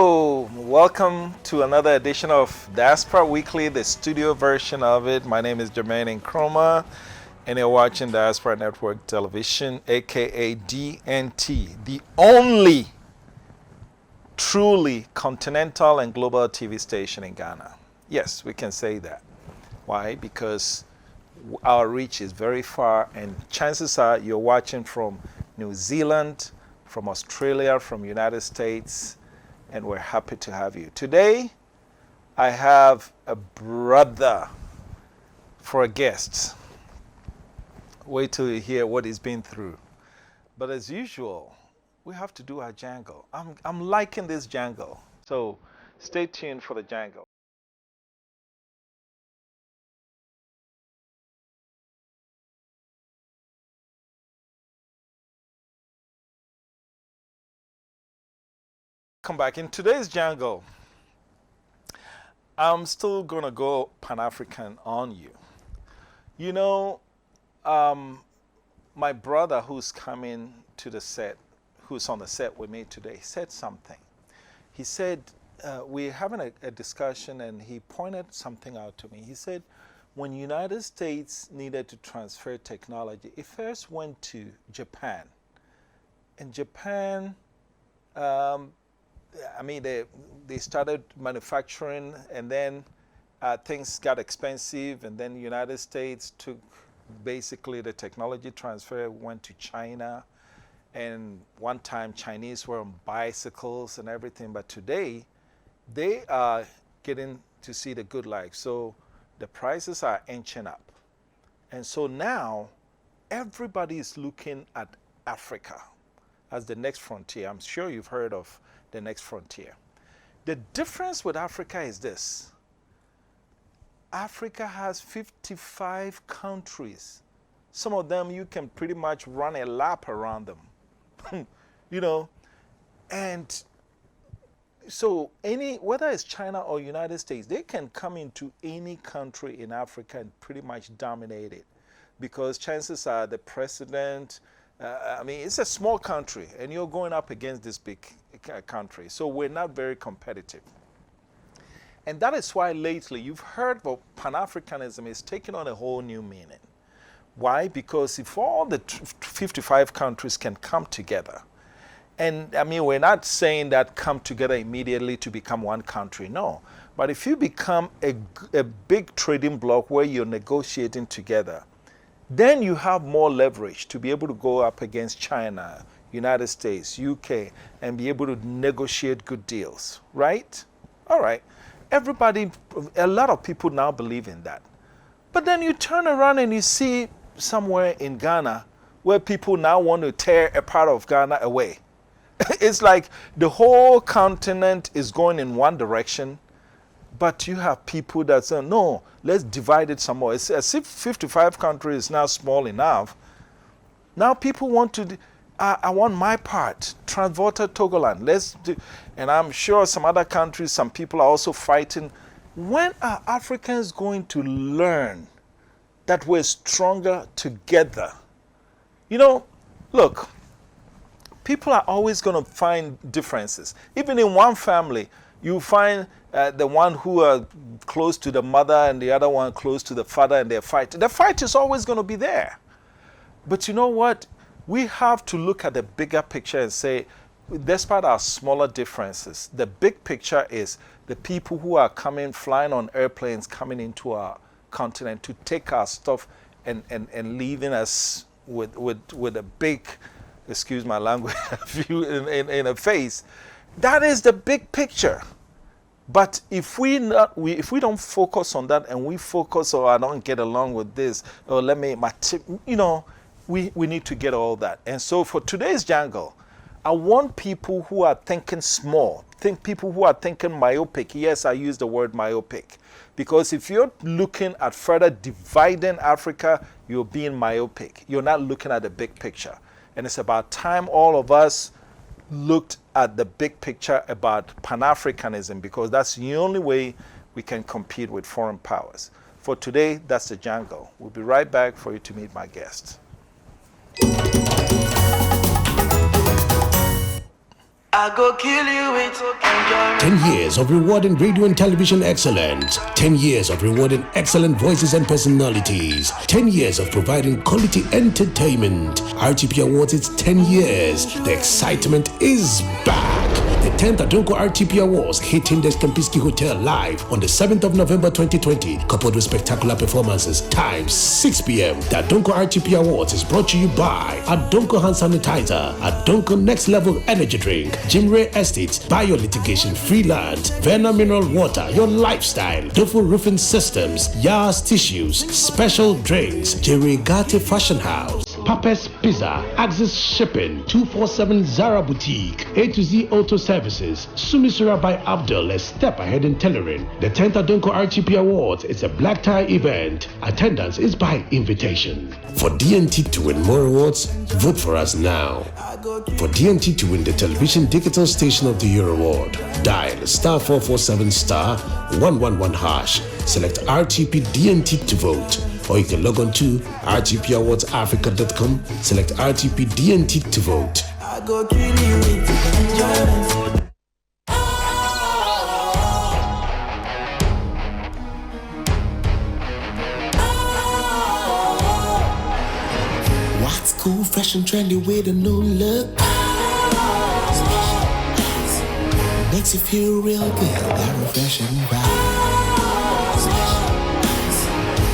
Hello, welcome to another edition of Diaspora Weekly, the studio version of it. My name is Jermaine Nkrumah, and you're watching Diaspora Network Television, aka DNT, the only truly continental and global TV station in Ghana. Yes, we can say that. Why? Because our reach is very far, and chances are you're watching from New Zealand, from Australia, from United States, and we're happy to have you. Today, I have a brother for a guest. Wait till you hear what he's been through. But as usual, we have to do our jangle. I'm liking this jangle, so stay tuned for the jangle. Come back. In today's jangle, I'm still going to go Pan-African on you. You know, my brother who's coming to the set, who's on the set with me today, said something. He said, we're having a discussion, and he pointed something out to me. He said, when the United States needed to transfer technology, it first went to Japan. And Japan, they started manufacturing, and then things got expensive, and then the United States took basically the technology transfer, went to China, and one time Chinese were on bicycles and everything, but today they are getting to see the good life. So the prices are inching up. And so now everybody is looking at Africa as the next frontier. I'm sure you've heard of the next frontier. The difference with Africa is this. Africa has 55 countries. Some of them you can pretty much run a lap around them. You know, and so whether it's China or United States, they can come into any country in Africa and pretty much dominate it, because chances are the president, it's a small country, and you're going up against this big country. So we're not very competitive. And that is why lately you've heard that Pan-Africanism is taking on a whole new meaning. Why? Because if all the 55 countries can come together, and we're not saying that come together immediately to become one country, no. But if you become a big trading bloc where you're negotiating together, then you have more leverage to be able to go up against China, United States, UK, and be able to negotiate good deals, right? All right. Everybody, a lot of people now believe in that. But then you turn around and you see somewhere in Ghana where people now want to tear a part of Ghana away. It's like the whole continent is going in one direction, but you have people that say, no, let's divide it some more. It's as if 55 countries is now small enough. Now people want to, I want my part, Transvolta Togoland. Let's do, and I'm sure some other countries, some people are also fighting. When are Africans going to learn that we're stronger together? You know, look, people are always going to find differences. Even in one family, you find the one who are close to the mother and the other one close to the father, and they fight. The fight is always going to be there. But you know what? We have to look at the bigger picture and say, despite our smaller differences, the big picture is the people who are coming, flying on airplanes, coming into our continent to take our stuff and leaving us with a big, excuse my language, in a face. That is the big picture. But if we don't focus on that, and we focus, I don't get along with this, or we need to get all that. And so for today's jangle, I want people who are thinking small, people who are thinking myopic. Yes, I use the word myopic, because if you're looking at further dividing Africa, you're being myopic. You're not looking at the big picture. And it's about time all of us looked at the big picture about Pan-Africanism, because that's the only way we can compete with foreign powers. For today, that's the jangle. We'll be right back for you to meet my guest. I go kill you with enjoyment. 10 years of rewarding radio and television excellence. 10 years of rewarding excellent voices and personalities. 10 years of providing quality entertainment. RTP Awards, it's 10 years. The excitement is back. The 10th Adonko RTP Awards hitting the Kempinski Hotel live on the 7th of November 2020, coupled with spectacular performances. Time 6 p.m. The Adonko RTP Awards is brought to you by Adonko Hand Sanitizer, Adonko Next Level Energy Drink, Jim Ray Estates, Bio Litigation Freelance, Verna Mineral Water, Your Lifestyle, Dofu Roofing Systems, Yas Tissues, Special Drinks, Jerry Gatti Fashion House, Papa's Pizza, Axis Shipping, 247 Zara Boutique, A to Z Auto Services, Sumisura by Abdul, a step ahead in tailoring. The 10th Adonko RTP Awards is a black tie event. Attendance is by invitation. For DNT to win more awards, vote for us now. For DNT to win the Television Digital Station of the Year award, dial *447*111#. Select RTP DNT to vote. Or you can log on to rtpawardsadafrica.com, select RTP DNT to vote. I go kill you with enjoyment. What's cool, fresh and trendy with a new look? Makes you feel real good, that refreshing vibe.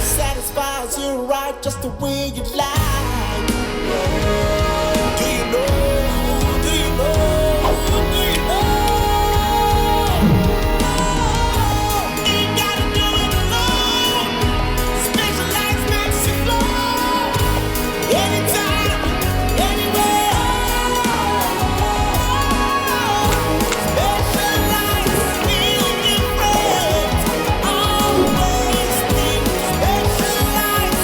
Satisfies you right just the way you like. Do you know? Do you know? Do you know? You gotta do it alone. Specialized makes you flow. Anytime, anywhere. Specialized, feel different. Always think specialized.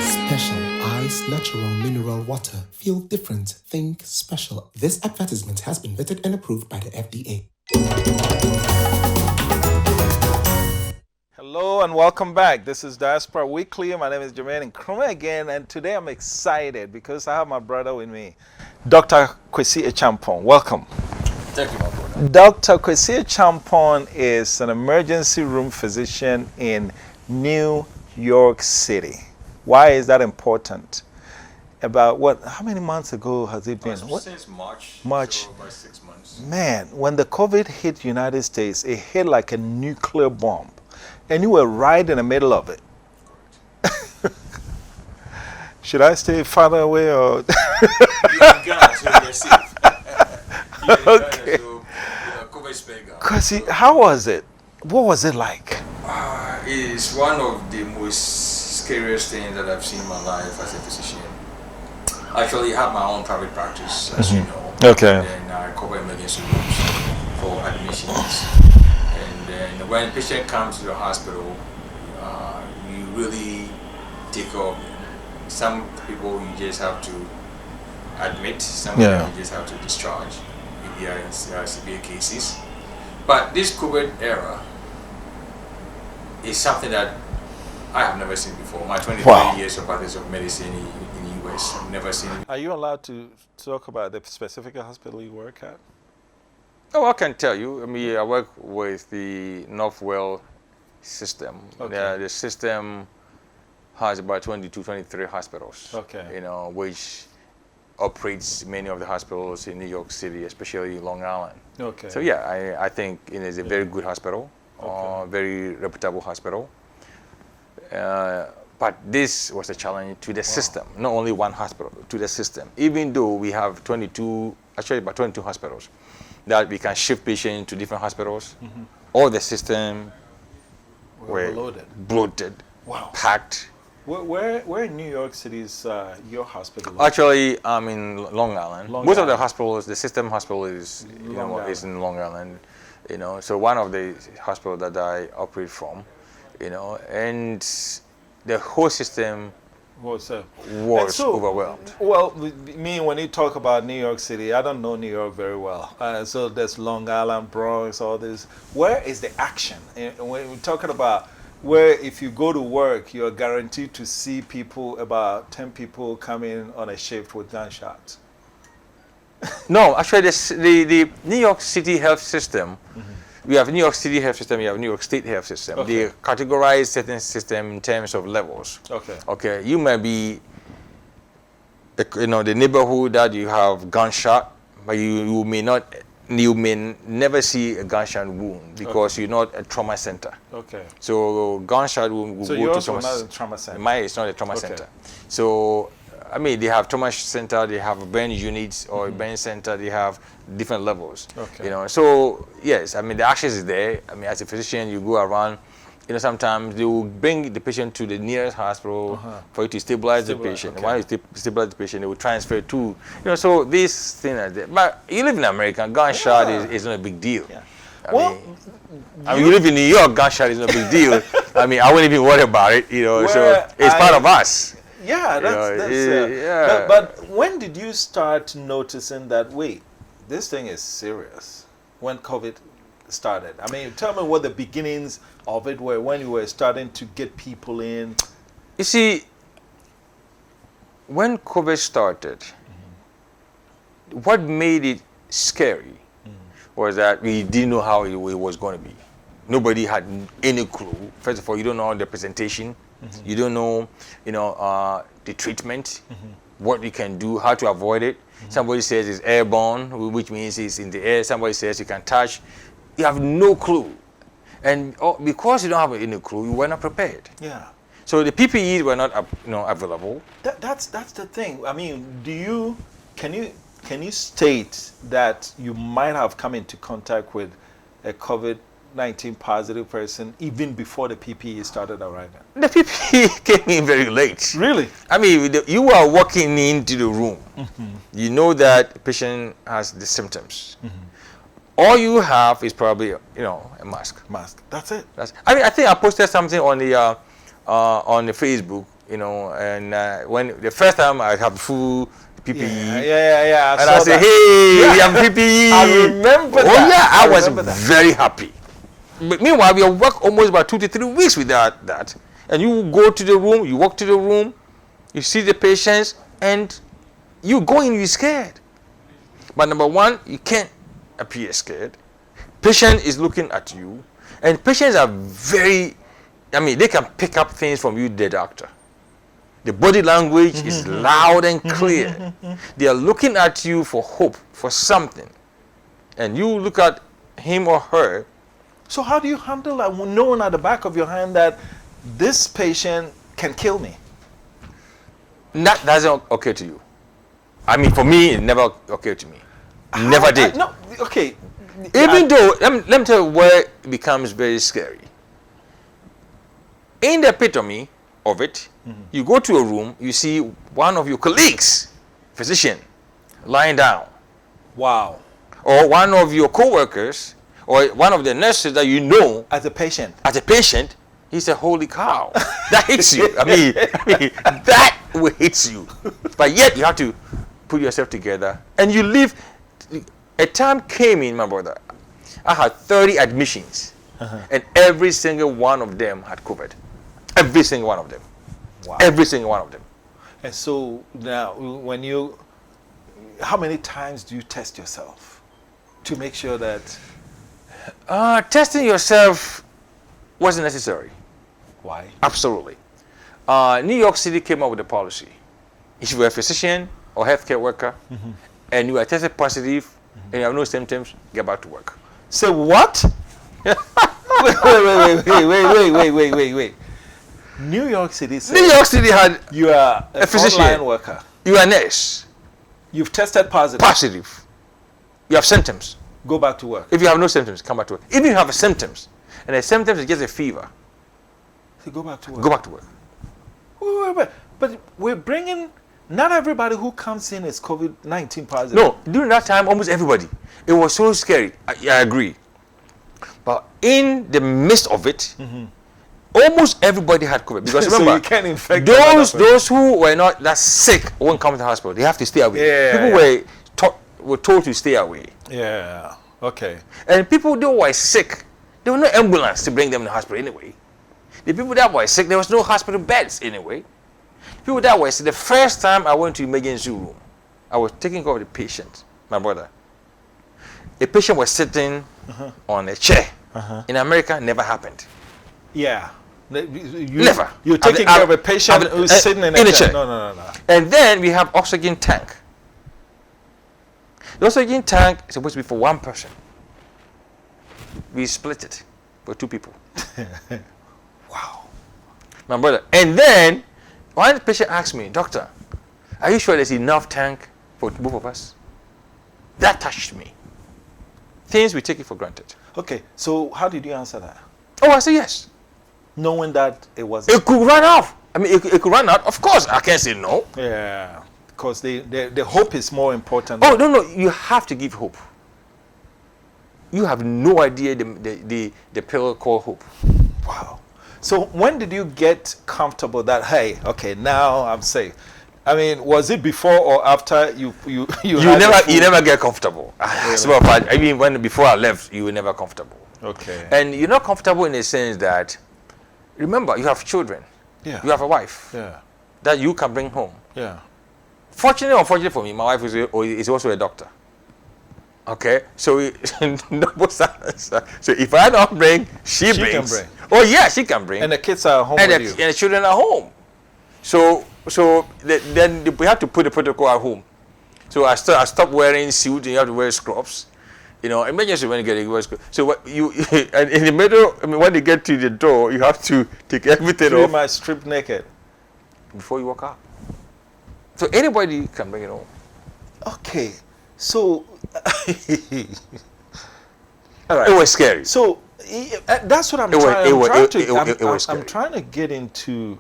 Special Ice Natural Mineral Water. Feel different. Think special. This advertisement has been vetted and approved by the FDA. Hello and welcome back. This is Diaspora Weekly. My name is Jermaine Nkrumah again, and today I'm excited because I have my brother with me, Dr. Kwasi Achampong. Welcome. Thank you, my brother. Dr. Kwasi Achampong is an emergency room physician in New York City. Why is that important? About how many months ago has it been? Since March. March. So about 6 months. Man, when the COVID hit United States, it hit like a nuclear bomb. And you were right in the middle of it. Should I stay farther away or? You're in Ghana, so you're safe. You're in Okay. Ghana, so COVID spare Ghana. Kwasi, how was it? What was it like? It is one of the most scariest things that I've seen in my life as a physician. Actually, I have my own private practice, as you know. Okay. And I cover emergency rooms for admissions. And then when a patient comes to the hospital, you really take care of them. Some people you just have to admit, some of them you just have to discharge if they are in severe cases. But this COVID era is something that I have never seen before. My 23 years of practice of medicine in the US, I've never seen. Are you allowed to talk about the specific hospital you work at? Oh, I can tell you. I mean, I work with the Northwell system. Okay. The system has about 22, 23 hospitals. Okay. You know, which operates many of the hospitals in New York City, especially Long Island. Okay. So yeah, I think it is a very good hospital, very reputable hospital. But this was a challenge to the system, not only one hospital, to the system. Even though we have about 22 hospitals that we can shift patients to different hospitals, all the system were bloated, packed. Where in New York City is your hospital? Actually, I'm in Long Island. Most of the hospitals, the system hospital is is in Long Island. You know, so one of the hospitals that I operate from, you know, and the whole system was overwhelmed. Well, me, when you talk about New York City, I don't know New York very well. So there's Long Island, Bronx, all this. Where is the action? And when we're talking about where if you go to work, you're guaranteed to see people, about 10 people coming on a shift with gunshots. No, actually, the New York City health system, we have New York City health system, we have New York State health system. Okay. They categorize certain system in terms of levels. Okay. Okay, you might be, the neighborhood that you have gunshot, but you may never see a gunshot wound because you're not a trauma center. Okay. So gunshot wound will So go you're to also trauma. not a trauma center. Mine is not a trauma Okay. center. So, I mean, they have trauma center, they have burn units or burn center, they have different levels. Okay. So yes, I mean, the access is there. I mean, as a physician, you go around, sometimes they will bring the patient to the nearest hospital for you to stabilize the patient. Okay. While you stabilize the patient, they will transfer to, so this thing like that. But you live in America, gunshot is not a big deal. Yeah. I mean, you live in New York, gunshot is not a big deal. I mean, I wouldn't even worry about it, so it's part of us. Yeah, that's yeah. But when did you start noticing that, wait, this thing is serious? When COVID started? I mean, tell me what the beginnings of it were, when you were starting to get people in. You see, when COVID started, what made it scary was that we didn't know how it was going to be. Nobody had any clue. First of all, you don't know the presentation. You don't know, the treatment, what you can do, how to avoid it. Somebody says it's airborne, which means it's in the air. Somebody says you can touch. You have no clue. And because you don't have any clue, you were not prepared. Yeah. So the PPEs were not, available. That's the thing. I mean, can you state that you might have come into contact with a COVID-19 positive person even before the PPE started arriving? The PPE came in very late. Really? I mean, you are walking into the room. You know that the patient has the symptoms. All you have is probably, a mask. Mask. That's it. I think I posted something on the Facebook, and when the first time I have full PPE. Yeah. And I say, hey, we have PPE. I remember that. Oh yeah, I was remember that. very happy. But meanwhile, we have worked almost about 2 to 3 weeks without that. And you go to the room, you walk to the room, you see the patients, and you go in, you're scared. But number one, you can't appear scared. Patient is looking at you, and patients are they can pick up things from you, the doctor. The body language is loud and clear. They are looking at you for hope, for something. And you look at him or her. So how do you handle that, knowing at the back of your hand that this patient can kill me? That doesn't occur to you. I mean, for me, it never occurred to me. Never did. No, okay. Even though, let me tell you where it becomes very scary. In the epitome of it, you go to a room, you see one of your colleagues, physician, lying down. Wow. Or one of your co-workers, or one of the nurses that you know. As a patient. As a patient, he said, holy cow, that hits you. I mean, that will hit you. But yet you have to put yourself together. And you live, a time came in, my brother, I had 30 admissions. And every single one of them had COVID. Every single one of them. Wow. Every single one of them. And so now, how many times do you test yourself to make sure that? Testing yourself wasn't necessary. Why? Absolutely. New York City came up with a policy. If you were a physician or healthcare worker and you are tested positive and you have no symptoms, get back to work. Say what? Wait. New York City said New York City had you are a physician. frontline worker. You are a nurse. You've tested positive. Positive. You have symptoms. Go back to work. If you have no symptoms, come back to work. If you have symptoms, and the symptoms is just a fever, So go back to work. go back to work. Wait. But we're bringing. Not everybody who comes in is COVID-19 positive. No, during that time, almost everybody. It was so scary. I agree. But in the midst of it, almost everybody had COVID. Because So remember, you can't infect another person. those who were not that sick won't come to the hospital. They have to stay away. Yeah, People were told to stay away. Yeah. Okay. And people who were sick, there was no ambulance to bring them to the hospital anyway. The people that were sick, there was no hospital beds anyway. People that were sick, the first time I went to emergency room, I was taking care of the patient, my brother. A patient was sitting on a chair. In America, never happened. Yeah. Never. You're taking care of a patient who's sitting in a chair. No. And then we have oxygen tank. The oxygen tank is supposed to be for one person. We split it for 2 people. Wow. My brother. And then one patient asked me, doctor, are you sure there's enough tank for both of us? That touched me. Things we take it for granted. Okay, so how did you answer that? Oh, I said yes. Knowing that it wasn't. It could run off. I mean, it could run out. Of course, I can't say no. Yeah, because the hope is more important. Oh, no. You have to give hope. You have no idea the pill called hope. Wow. So when did you get comfortable that, hey, okay, now I'm safe? I mean, was it before or after you never get comfortable. Really? I mean, before I left, you were never comfortable. Okay. And you're not comfortable in the sense that, remember, you have children. Yeah. You have a wife. Yeah. That you can bring home. Yeah. Fortunately or unfortunately for me, my wife is also a doctor. Okay, so so if I don't bring, she brings. Can bring. Oh yeah, she can bring. And the kids are home and with the, you. and the children are home. So then we have to put the protocol at home. So I stopped wearing suit, and you have to wear scrubs. You know, emergency when you get a scrubs. So what and in the middle, I mean, when you get to the door, you have to take everything Pretty off. much strip naked. Before you walk out. So anybody can bring it home. Okay, so all right. It was scary. So that's what I'm trying to get into.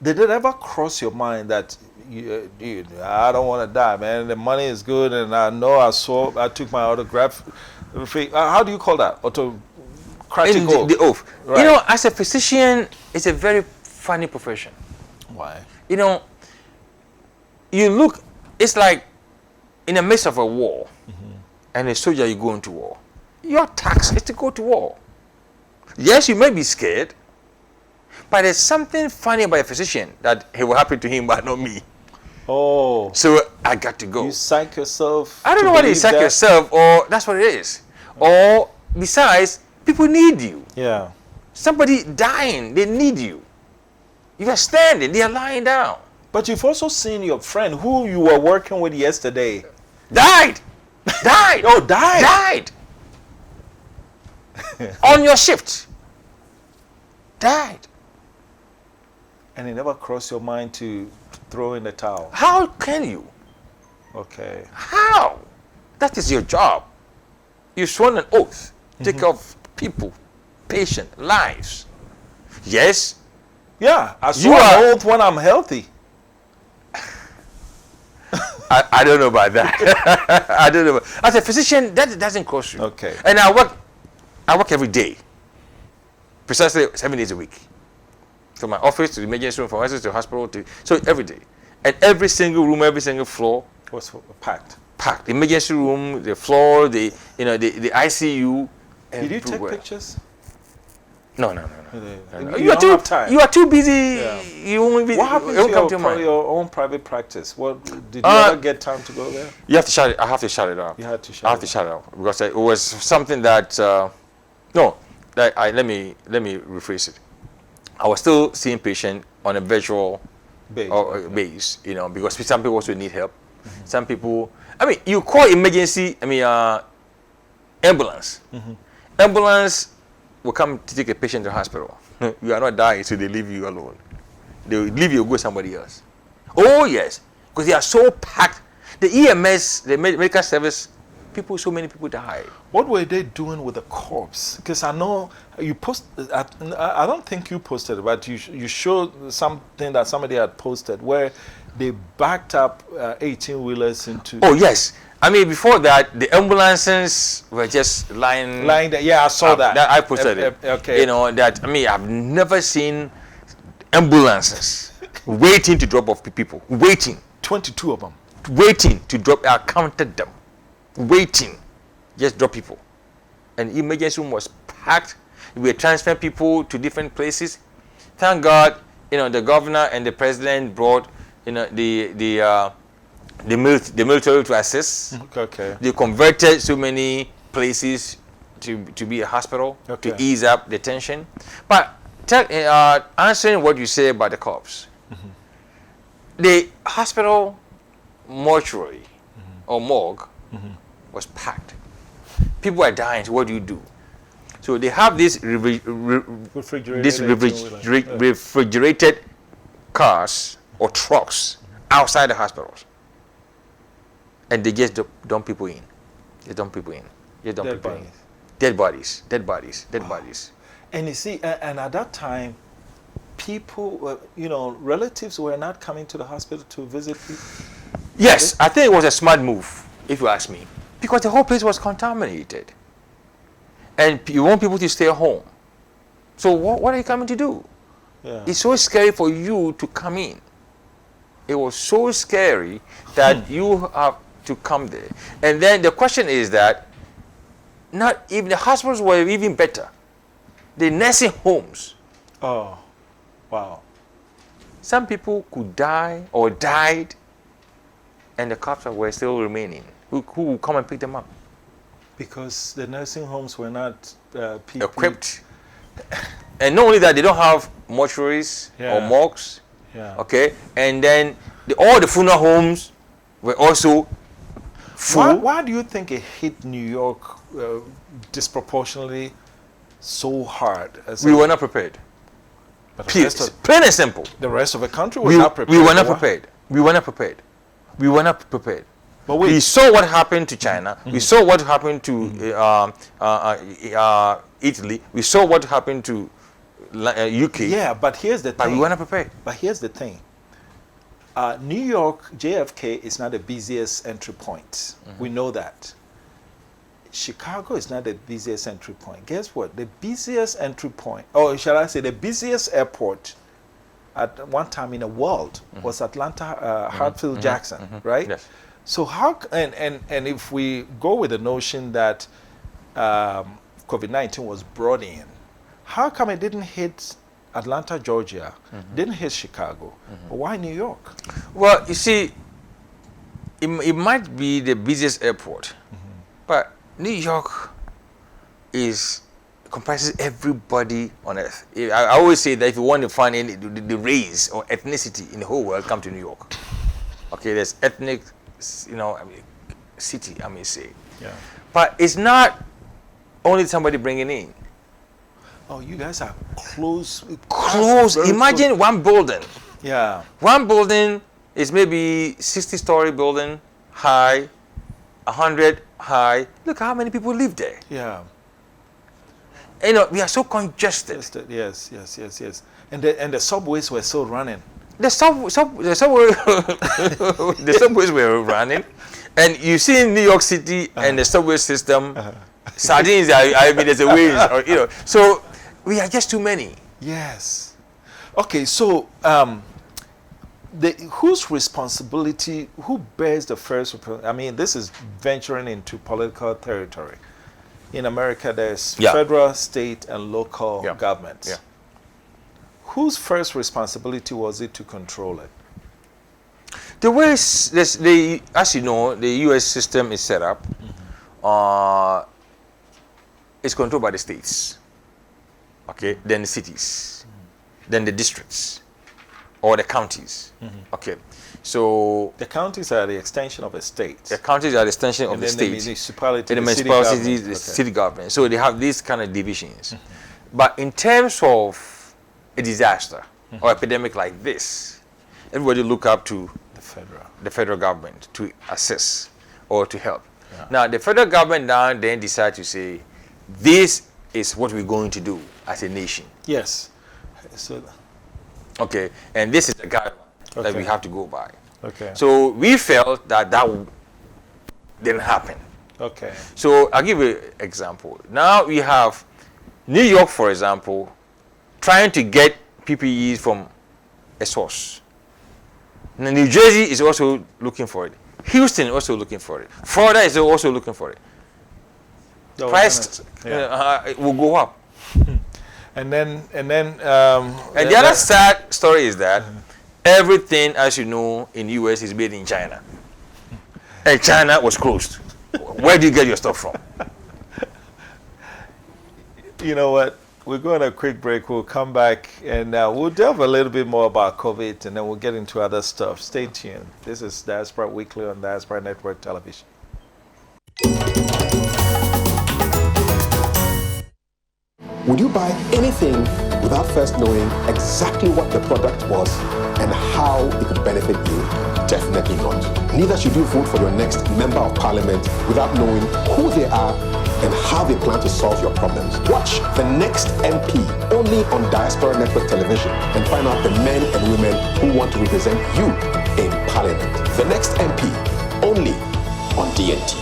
Did it ever cross your mind that dude, I don't want to die, man. The money is good, and I know I took my autograph. How do you call that? Autocratic oath. The oath. Right. You know, as a physician, it's a very funny profession. Why? You know, it's like in the midst of a war, and a soldier, you go into war. Your task is to go to war. Yes, you may be scared, but there's something funny about a physician that it will happen to him, but not me. Oh. So I got to go. You psych yourself. I don't know whether you psych yourself or that's what it is. Or besides, people need you. Yeah. Somebody dying, they need you. You are standing, they are lying down. But you've also seen your friend who you were working with yesterday. Died. Died. Oh, died. On your shift. Died. And it never crossed your mind to throw in the towel. How can you? Okay. How? That is your job. You sworn an oath. Take care of people, patient, lives. Yes. Yeah, I swear an oath when I'm healthy. I don't know about that. I don't know. As a physician, that doesn't cross you. Okay. And I work every day. Precisely 7 days a week. From my office to the emergency room, from my office to the hospital, so every day. And every single room, every single floor was packed. Packed. The emergency room, the floor, the ICU. Did you take pictures? No. You don't have time. You are too busy. Yeah. You won't be. What happened to your own private practice? What did you ever get time to go there? You have to shut it. I have to shut it up. You had to shut. I have to shut it up because it was something that. Let me rephrase it. I was still seeing patients on a virtual base, because some people also need help. Some people. I mean, you call emergency. Ambulance. Ambulance will come to take a patient to the hospital. You are not dying, so they leave you alone. They will leave you, go somebody else. Oh yes, because they are so packed. The EMS, the medical service, so many people died. What were they doing with the corpse? Because I know you I don't think you posted it, but you showed something that somebody had posted where they backed up 18-wheelers into. Oh yes. Before that, the ambulances were just lying there. Yeah, I saw that. I posted it. Okay. I've never seen ambulances waiting to drop off people. Waiting. 22 of them. Waiting to drop. I counted them. Waiting. Just drop people. And the emergency room was packed. We were transferring people to different places. thank God, the governor and the president brought, the military to assist. Okay. They converted so many places to be a hospital Okay. to ease up the tension. But answering what you say about the cops, the hospital mortuary or morgue was packed. People are dying. So what do you do? So they have this refrigerated cars or trucks outside the hospitals, and they just dump people in. They dump people in. They dump people in. Dead bodies. Dead bodies. Dead bodies. And you see, and at that time, people, relatives were not coming to the hospital to visit people. Yes, I think it was a smart move, if you ask me, because the whole place was contaminated, and you want people to stay home. So what are you coming to do? Yeah. It's so scary for you to come in. It was so scary that you have to come there. And then the question is that not even the hospitals were even better. The nursing homes. Oh, wow. Some people could die or died, and the cops were still remaining. Who will come and pick them up? Because the nursing homes were not Equipped. And not only that, they don't have mortuaries or morgues. Yeah. Okay, and then all the funeral homes were also full. Why do you think it hit New York disproportionately so hard? We were not prepared. But Plain and simple. the rest of the country was not prepared. We were not prepared. We were not prepared. We were not prepared. But wait. We saw what happened to China. We saw what happened to Italy. We saw what happened to UK. Yeah, but here's the thing. But we were not prepared. But here's the thing. New York, JFK is not the busiest entry point. We know that. Chicago is not the busiest entry point. Guess what? The busiest entry point, or shall I say the busiest airport at one time in the world was Atlanta Hartsfield Jackson, right? Yes. So and if we go with the notion that COVID-19 was brought in, how come it didn't hit Atlanta, Georgia, didn't hit Chicago, but why New York? Well, you see, it might be the busiest airport, but New York comprises everybody on earth. I always say that if you want to find any the race or ethnicity in the whole world, come to New York. Okay, there's ethnic, city, I may say. Yeah. But it's not only somebody bringing in. Oh, you guys are close. Close. Very Imagine one building. Yeah. One building is maybe 60-story building, high, 100 high. Look how many people live there. Yeah. We are so congested. Yes. And the subways were still running. The subways were running, and you see in New York City and the subway system, sardines. There's a way, So we are just too many. Yes. Okay, so whose responsibility? Who bears the first? I mean, this is venturing into political territory. In America, there's federal, state, and local governments. Yeah. Whose first responsibility was it to control it? The way as you know, the U.S. system is set up. It's controlled by the states. Okay, then the cities, then the districts, or the counties. Okay, so the counties are the extension of a state. The counties are the extension of the then state. The municipality, the municipalities, the city government. So they have these kind of divisions. But in terms of a disaster or epidemic like this, everybody look up to the federal government to assist or to help. Yeah. Now, the federal government now then decide to say, this is what we're going to do as a nation. Yes. So, okay, and this is the guideline that we have to go by. Okay. So we felt that didn't happen. Okay. So I'll give you an example. Now we have New York, for example, trying to get PPEs from a source. Now, New Jersey is also looking for it. Houston is also looking for it. Florida is also looking for it. Price will go up. And then And the other sad story is that everything, as you know, in the US is made in China. And China was closed. Where do you get your stuff from? you know what? We're going a quick break. We'll come back and we'll delve a little bit more about COVID, and then we'll get into other stuff. Stay tuned. This is Diaspora Weekly on Diaspora Network Television. Would you buy anything without first knowing exactly what the product was and how it could benefit you? Definitely not. Neither should you vote for your next member of parliament without knowing who they are and how they plan to solve your problems. Watch The Next MP only on Diaspora Network Television and find out the men and women who want to represent you in parliament. The Next MP only on DNT.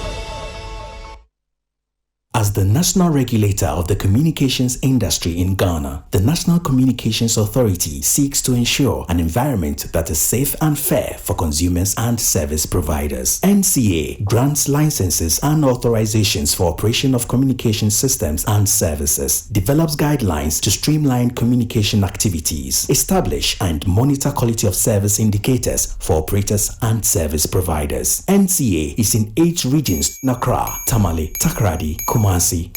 As the national regulator of the communications industry in Ghana, the National Communications Authority seeks to ensure an environment that is safe and fair for consumers and service providers. NCA grants licenses and authorizations for operation of communication systems and services, develops guidelines to streamline communication activities, establish and monitor quality of service indicators for operators and service providers. NCA is in 8 regions: Nkrumah, Tamale, Takoradi, Kumasi,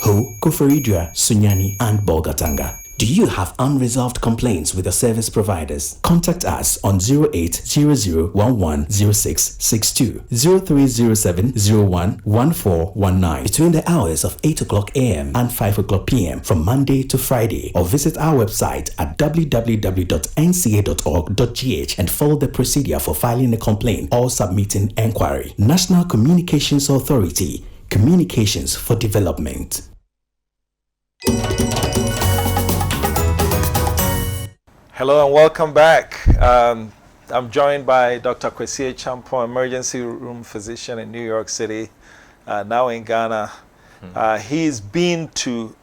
Ho, Koforidua, Sunyani, and Bolgatanga. Do you have unresolved complaints with your service providers? Contact us on 0800110662, 0307011419 between the hours of 8 o'clock a.m. and 5 o'clock p.m. from Monday to Friday, or visit our website at www.nca.org.gh and follow the procedure for filing a complaint or submitting enquiry. National Communications Authority, Communications for Development. Hello and welcome back. I'm joined by Dr. Kwasi Achampong, emergency room physician in New York City, now in Ghana. He's been to,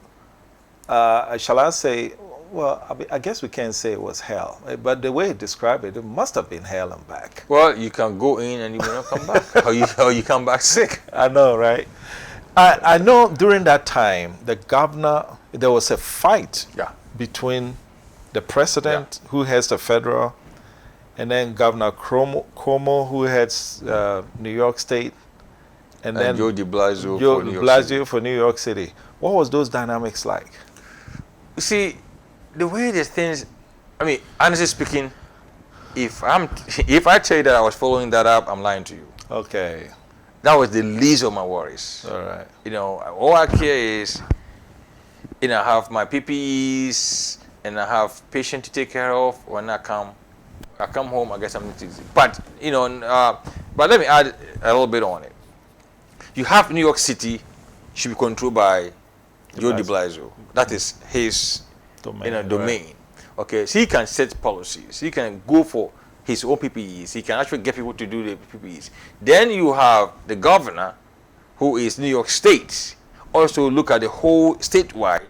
shall I say, well, I guess we can't say it was hell, but the way he described it, it must have been hell and back. Well, you can go in and you will not come back. or you come back sick. I know, right? I know during that time, the governor, there was a fight between the president, who heads the federal, and then Governor Cuomo, who heads New York State, and then Joe de Blasio, for New York City. What was those dynamics like? You see, the way the things, I mean, honestly speaking, if I tell you that I was following that up, I'm lying to you. Okay. That was the least of my worries. All right. You know, all I care is, I have my PPEs and I have patient to take care of. When I come home, I guess I'm not easy. But but let me add a little bit on it. You have New York City should be controlled by Joe de Blasio. That is his domain. Right. Okay, so he can set policies. He can go for his own PPEs. He can actually get people to do the PPEs. Then you have the governor, who is New York State, also look at the whole statewide,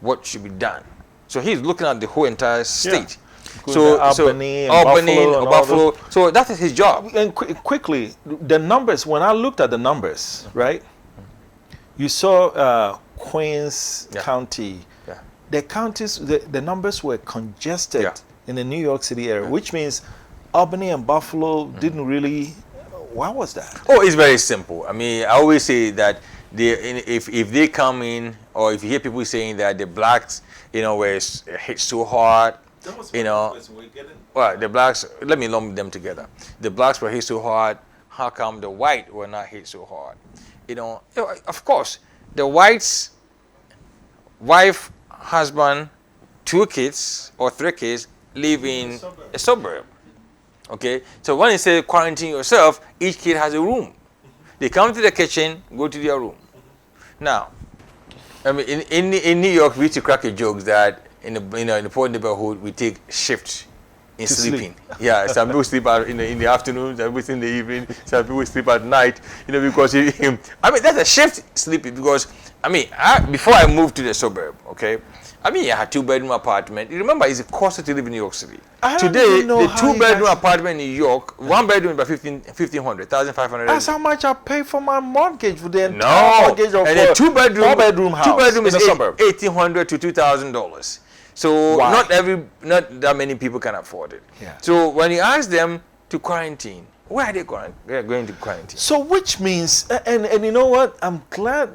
what should be done. So he's looking at the whole entire state. Yeah. So Albany and Buffalo. So that is his job. And quickly, the numbers, when I looked at the numbers, right, you saw Queens County. Yeah. The counties, the numbers were congested in the New York City area, which means Albany and Buffalo didn't really. Why was that? Oh, it's very simple. I mean, I always say that if they come in, or if you hear people saying that the blacks, were hit so hard, well, the blacks, let me lump them together. The blacks were hit so hard. How come the white were not hit so hard? Of course, the whites, wife, husband, 2 kids or 3 kids live in a suburb. Okay, so when you say quarantine yourself, each kid has a room. They come to the kitchen, go to their room. Now, I mean, in New York, we used to crack a joke that in the poor neighborhood we take shift in To sleeping. sleep. Yeah, some people sleep out in the afternoon, some people in the evening, some people sleep at night. Because I mean that's a shift sleeping because before I moved to the suburb, okay. I had 2-bedroom apartment. You remember, it's a cost to live in New York City. I don't Today, even know the how you 2-bedroom guys- apartment in New York, 1 bedroom is about 1,500. That's how much I pay for my mortgage for the entire No, mortgage of and a a 2-bedroom, 4-bedroom house 2-bedroom in is the suburb. $1,800 to $2,000. So Why? not that many people can afford it. Yeah. So when you ask them to quarantine, where are they going? They're going to quarantine. So which means, and you know what? I'm glad.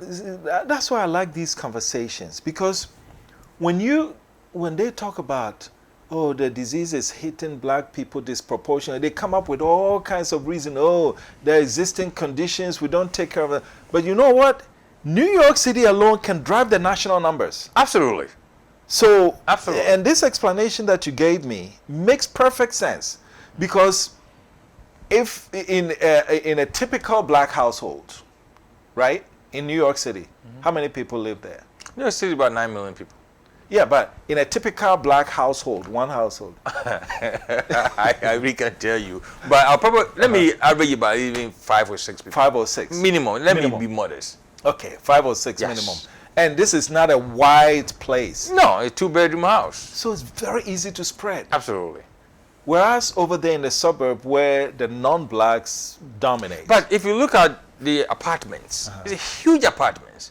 That's why I like these conversations, because when they talk about, oh, the disease is hitting black people disproportionately, they come up with all kinds of reasons. Oh, there are existing conditions, we don't take care of them. But you know what? New York City alone can drive the national numbers. Absolutely. So, Absolutely. and this explanation that you gave me makes perfect sense, because if in a typical black household, right, in New York City, how many people live there? New York City is about 9 million people. Yeah, but in a typical black household, one household. I really can't tell you. But I'll probably, let me average about even 5 or 6 people. 5 or 6. Minimum. Let Minimum. me be modest. Okay, 5 or 6 Yes. minimum. And this is not a wide place. No, a 2-bedroom house. So it's very easy to spread. Absolutely. Whereas over there in the suburb where the non-blacks dominate. But if you look at the apartments, it's a huge apartments.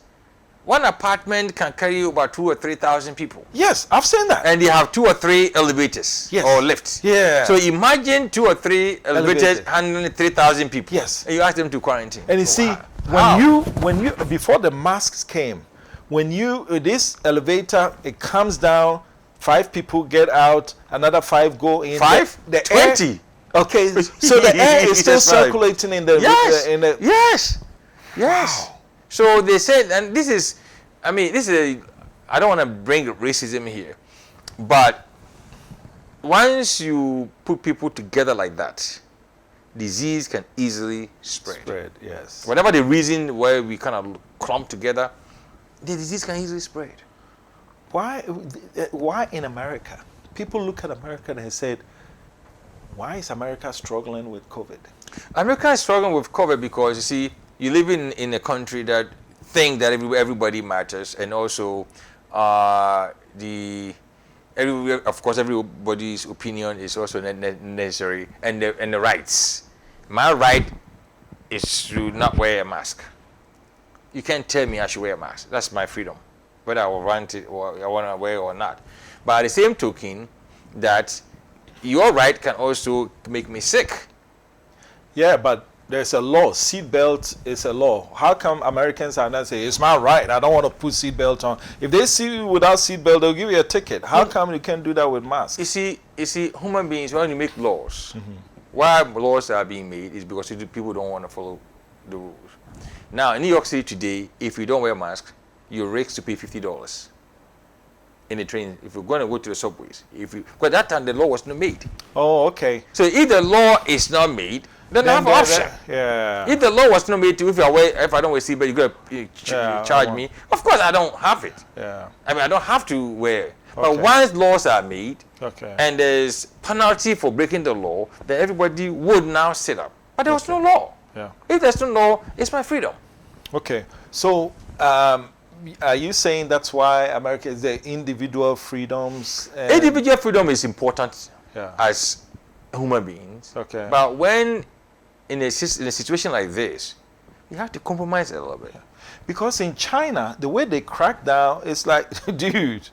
One apartment can carry about 2,000 or 3,000 people. Yes, I've seen that. And they have 2 or 3 elevators Yes. or lifts. Yeah. So imagine 2 or 3 elevators Elevator. handling 3,000 people. Yes. And you ask them to quarantine. And you see, Wow. when you before the masks came, when you this elevator, it comes down, 5 people get out, another 5 go in. 5? The 20. Air, okay, so the air is still That's right. circulating in the Yes. in the. Yes. Yes. Wow. So they said, and this is, I don't want to bring racism here, but once you put people together like that, disease can easily spread. Spread, yes. Whatever the reason why we kind of clump together, the disease can easily spread. Why in America? People look at America and they said, why is America struggling with COVID? America is struggling with COVID because, you see, you live in a country that think that everybody matters, and also of course everybody's opinion is also necessary, and the rights. My right is to not wear a mask. You can't tell me I should wear a mask. That's my freedom, whether I want it or I want to wear it or not. But at the same token, that your right can also make me sick. Yeah, but there's a law. Seatbelt is a law. How come Americans are not saying, it's my right, I don't want to put seatbelt on? If they see you without seatbelt, they'll give you a ticket. How come you can't do that with masks? You see, human beings, when you make laws, why laws are being made is because people don't want to follow the rules. Now, in New York City today, if you don't wear a mask, you're risked to pay $50 in the train if you're going to go to the subways. Because that time the law was not made. Oh, okay. So if the law is not made, then I have an option. Yeah. If the law was not made to, if I don't wear seatbelt, you're going to Yeah, charge I me. Of course, I don't have it. Yeah. I don't have to wear it. But Okay. once laws are made, Okay. and there's penalty for breaking the law, then everybody would now sit up. But there was no law. Yeah. If there's no law, it's my freedom. Okay. So, are you saying that's why America is the individual freedoms? And Individual freedom is important Yeah. as human beings. Okay. But when in a situation like this, you have to compromise a little bit. Because in China, the way they crack down, it's like, dude,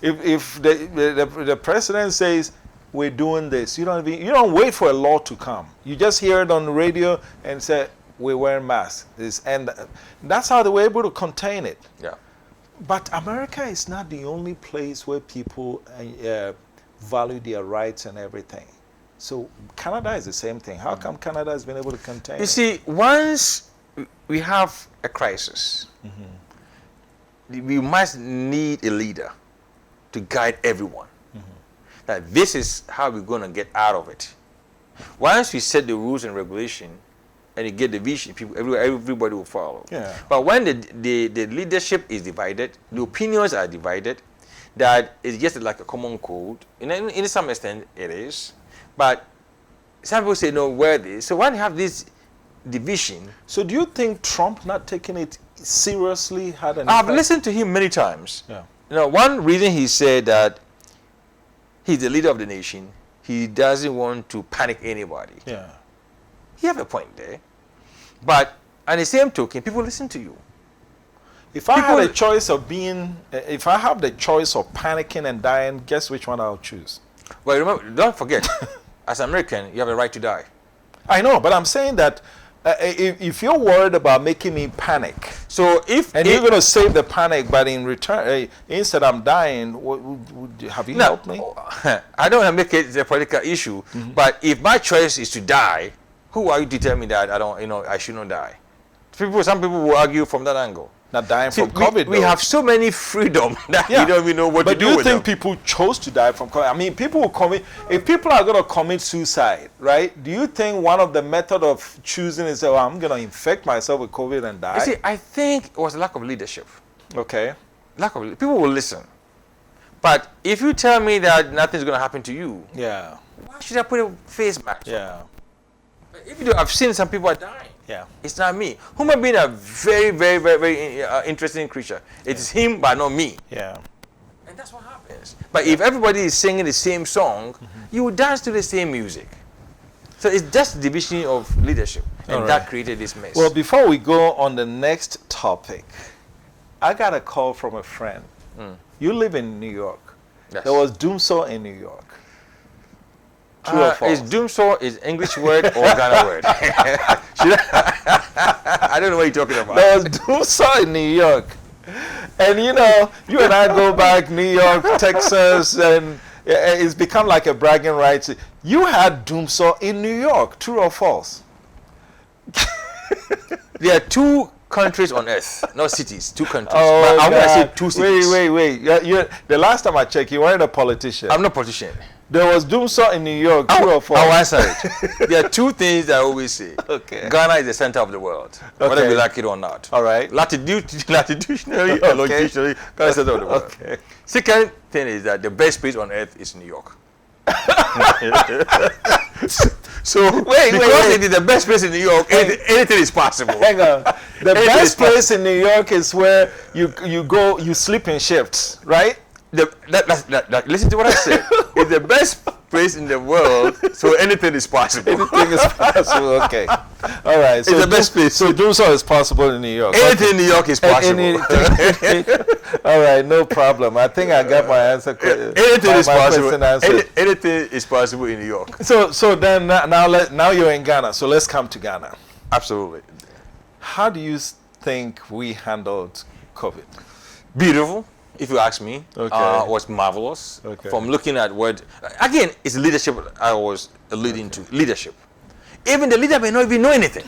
if the president says we're doing this, you don't wait for a law to come. You just hear it on the radio and say we're wearing masks. And that's how they were able to contain it. Yeah. But America is not the only place where people value their rights and everything. So Canada is the same thing. How come Canada has been able to contain You it? see, once we have a crisis, we must need a leader to guide everyone. That this is how we're going to get out of it. Once we set the rules and regulation, and you get the vision, everybody will follow. Yeah. But when the leadership is divided, the opinions are divided, that is just like a common code. In some extent, it is. But some people say no, where this. So when you have this division, So do you think Trump not taking it seriously had an I've effect? listened to him many times. Yeah. You know, one reason he said that he's the leader of the nation, he doesn't want to panic anybody. Yeah. He have a point there. But on the same token, people listen to you. If I had a People- choice of being, if I have the choice of panicking and dying, guess which one I'll choose? But remember, don't forget, as an American, you have a right to die. I know, but I'm saying that if you're worried about making me panic, So if and you're going to save the panic, but in return, instead I'm dying, have you helped me? I don't want to make it a political issue, but if my choice is to die, who are you to tell me that I don't, I should not die? Some people will argue from that angle. Not dying See, from COVID, we though. have so many freedom that Yeah. we don't even know what But to do do you with think them. people chose to die from COVID? I mean, people will commit. If people are going to commit suicide, right? Do you think one of the method of choosing is, oh, I'm going to infect myself with COVID and die? You see, I think it was a lack of leadership. Okay. People will listen. But if you tell me that nothing's going to happen to you, Yeah. why should I put a face mask? Yeah. If you do, I've seen some people are dying. Yeah. It's not me. Human being a very, very, very, very interesting creature. It's him, but not me. Yeah. And that's what happens. But if everybody is singing the same song, you will dance to the same music. So it's just division of leadership, and All that right. created this mess. Well, before we go on the next topic, I got a call from a friend. You live in New York. Yes. There was doomsaw in New York. True or false? Is doomsaw is English word or Ghana word? I don't know what you're talking about. There was doomsaw in New York. And you know, you and I go back New York, Texas, and it's become like a bragging rights. You had doomsaw in New York. True or false? There are two countries on earth, not cities, two countries. Oh, but I'm going to say God. two cities. Wait. The last time I checked, you weren't a politician. I'm not a politician. There was doomsaw in New York. True or false? I'll answer it. There are two things that I always say. Okay. Ghana is the center of the world, whether Okay. we like it or not. All right. Latitudinally or longitudinally, Ghana is the center of the world. Okay. Second thing is that the best place on earth is New York. So because it is the best place in New York, anything is possible. Hang on. The Anything is best place in New York is where you go, you sleep in shifts, right? Listen to what I said. It's the best place in the world, so anything is possible. Anything is possible. Okay. All right. So It's the best place. So doomsaw is possible in New York. Anything in New York is possible. All right. No problem. I think I got my answer. Anything is my possible. question answered. Anything is possible in New York. So then now you're in Ghana. So let's come to Ghana. Absolutely. How do you think we handled COVID? Beautiful, if you ask me. Okay. Was marvelous. Okay. From looking at what, again, it's leadership I was alluding to. Leadership. Even the leader may not even know anything.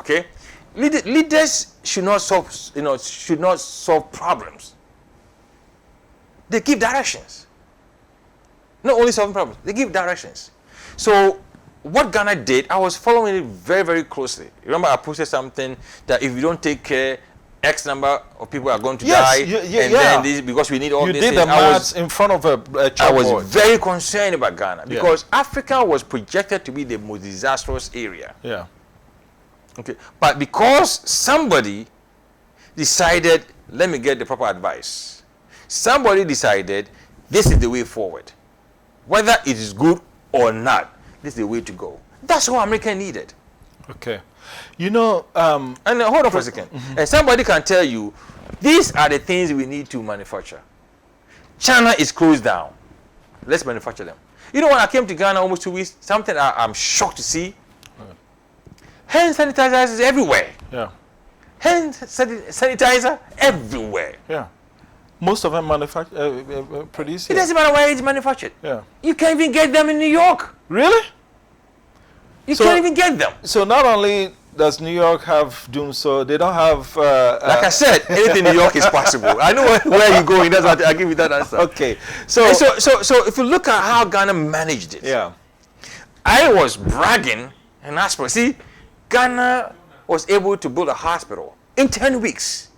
Okay? Leaders should not solve problems. They give directions. Not only solving problems, they give directions. So what Ghana did, I was following it very, very closely. Remember, I posted something that if you don't take care, X number of people are going to die, then this, because we need all You this. did the maths in front of a I chalkboard. was very concerned about Ghana because Africa was projected to be the most disastrous area. Yeah. Okay, but because somebody decided, let me get the proper advice. Somebody decided this is the way forward. Whether it is good or not, this is the way to go. That's what America needed. Okay. You know, And hold on for a second. And somebody can tell you, these are the things we need to manufacture. China is closed down. Let's manufacture them. You know, when I came to Ghana almost 2 weeks, something I'm shocked to see. Hand sanitizers everywhere. yeah. Hand sanitizer everywhere. Yeah. Most of them produce It here. doesn't matter where it's manufactured. Yeah. You can't even get them in New York. Really? You So- can't even get them. So not only does New York have doomsaw, they don't have. Like I said, anything in New York is possible. I know where you're going. That's what I give you that answer. Okay. So, And so if you look at how Ghana managed it, yeah. I was bragging and asked for. See, Ghana was able to build a hospital in 10 weeks.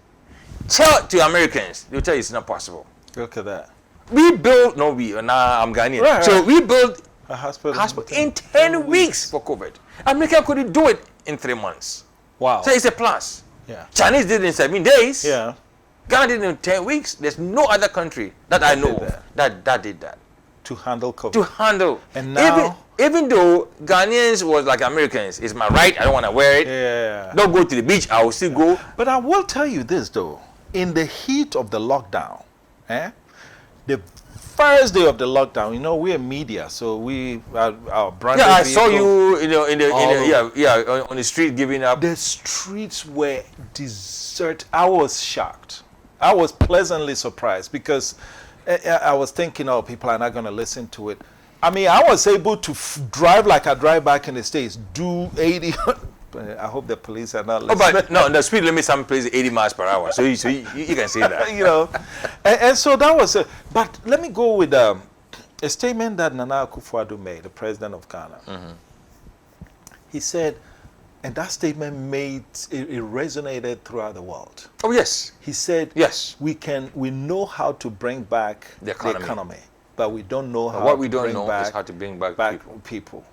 Tell to Americans, they'll tell you it's not possible. Look at that. We built, no we, now I'm Ghanaian. Right, So right. we built A hospital. in 10 weeks for COVID. America couldn't do it in 3 months. Wow. So it's a plus. Yeah. Chinese did it in 7 days. Yeah. Ghana did it in 10 weeks. There's no other country that I know of that did that. To handle COVID. To handle. And now, even though Ghanaians was like Americans, it's my right, I don't want to wear it. yeah. Don't go to the beach, I will still go. But I will tell you this though, in the heat of the lockdown, the first day of the lockdown, you know, we're media, so we our brand. Yeah, I saw you, on the street giving up. The streets were deserted. I was shocked. I was pleasantly surprised because I was thinking, oh, people are not going to listen to it. I mean, I was able to drive like I drive back in the States, do 80. I hope the police are not listening. Oh, but no, the speed limit some places 80 miles per hour, so you can say that. You know, and so that was. But let me go with a statement that Nana Akufo-Addo made, the president of Ghana. Mm-hmm. He said, and that statement it resonated throughout the world. Oh yes. He said, yes, we know how to bring back the economy, but we don't know how. What we don't know is how to bring back people.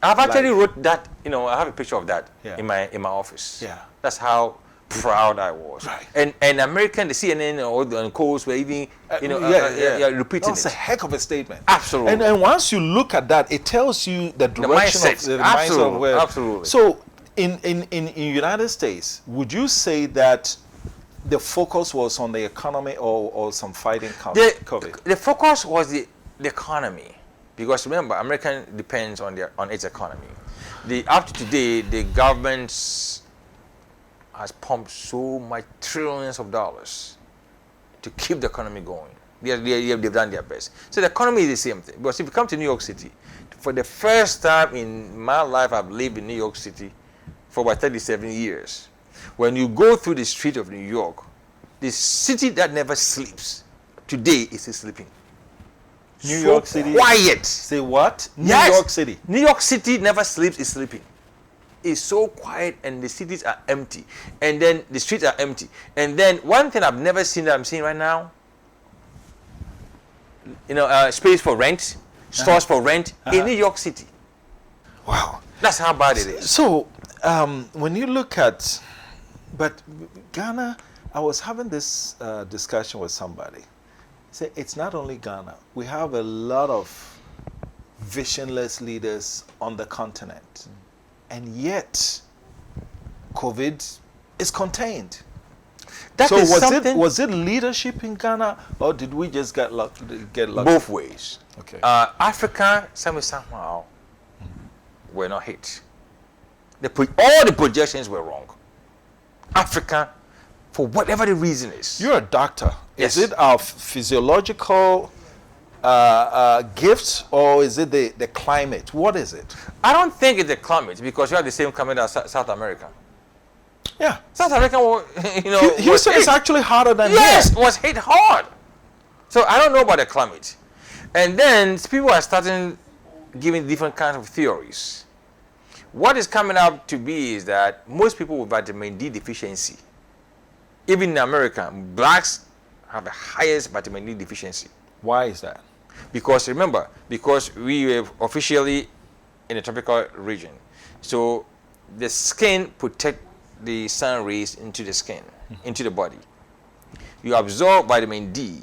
I've actually wrote that. You know, I have a picture of that in my office. Yeah. That's how proud I was. Right. And American, the CNN or the Coast were even, repeating That's a heck of a statement. Absolutely. And once you look at that, it tells you the direction of the mindset of where. Absolutely. So in United States, would you say that the focus was on the economy or some fighting COVID? The focus was the economy. Because remember, America depends on its economy. Up to today, the government has pumped so much trillions of dollars to keep the economy going. They've done their best. So the economy is the same thing. Because if you come to New York City, for the first time in my life, I've lived in New York City for about 37 years. When you go through the street of New York, the city that never sleeps, today is still sleeping. New York City. Quiet. Say what? Yes. New York City. New York City never sleeps, is sleeping. It's so quiet and the cities are empty. And then the streets are empty. And then one thing I've never seen that I'm seeing right now, space for rent, stores for rent in New York City. Wow. That's how bad it is. So when you look at, but Ghana, I was having this discussion with somebody. Say it's not only Ghana. We have a lot of visionless leaders on the continent, and yet COVID is contained. Was it leadership in Ghana, or did we just get lucky? Both ways. Okay. Africa, somehow, were not hit. All the projections were wrong. Africa, for whatever the reason is. You're a doctor. Yes. Is it our physiological gifts, or is it the climate? What is it? I don't think it's the climate, because you have the same climate as South America. Yeah. South America, Houston is actually harder than yes, here. was hit hard. So I don't know about the climate. And then people are starting giving different kinds of theories. What is coming up to be is that most people with vitamin D deficiency, even in America, blacks have the highest vitamin D deficiency. Why is that? Because remember, we were officially in a tropical region. So the skin protects the sun rays into the skin, into the body. You absorb vitamin D,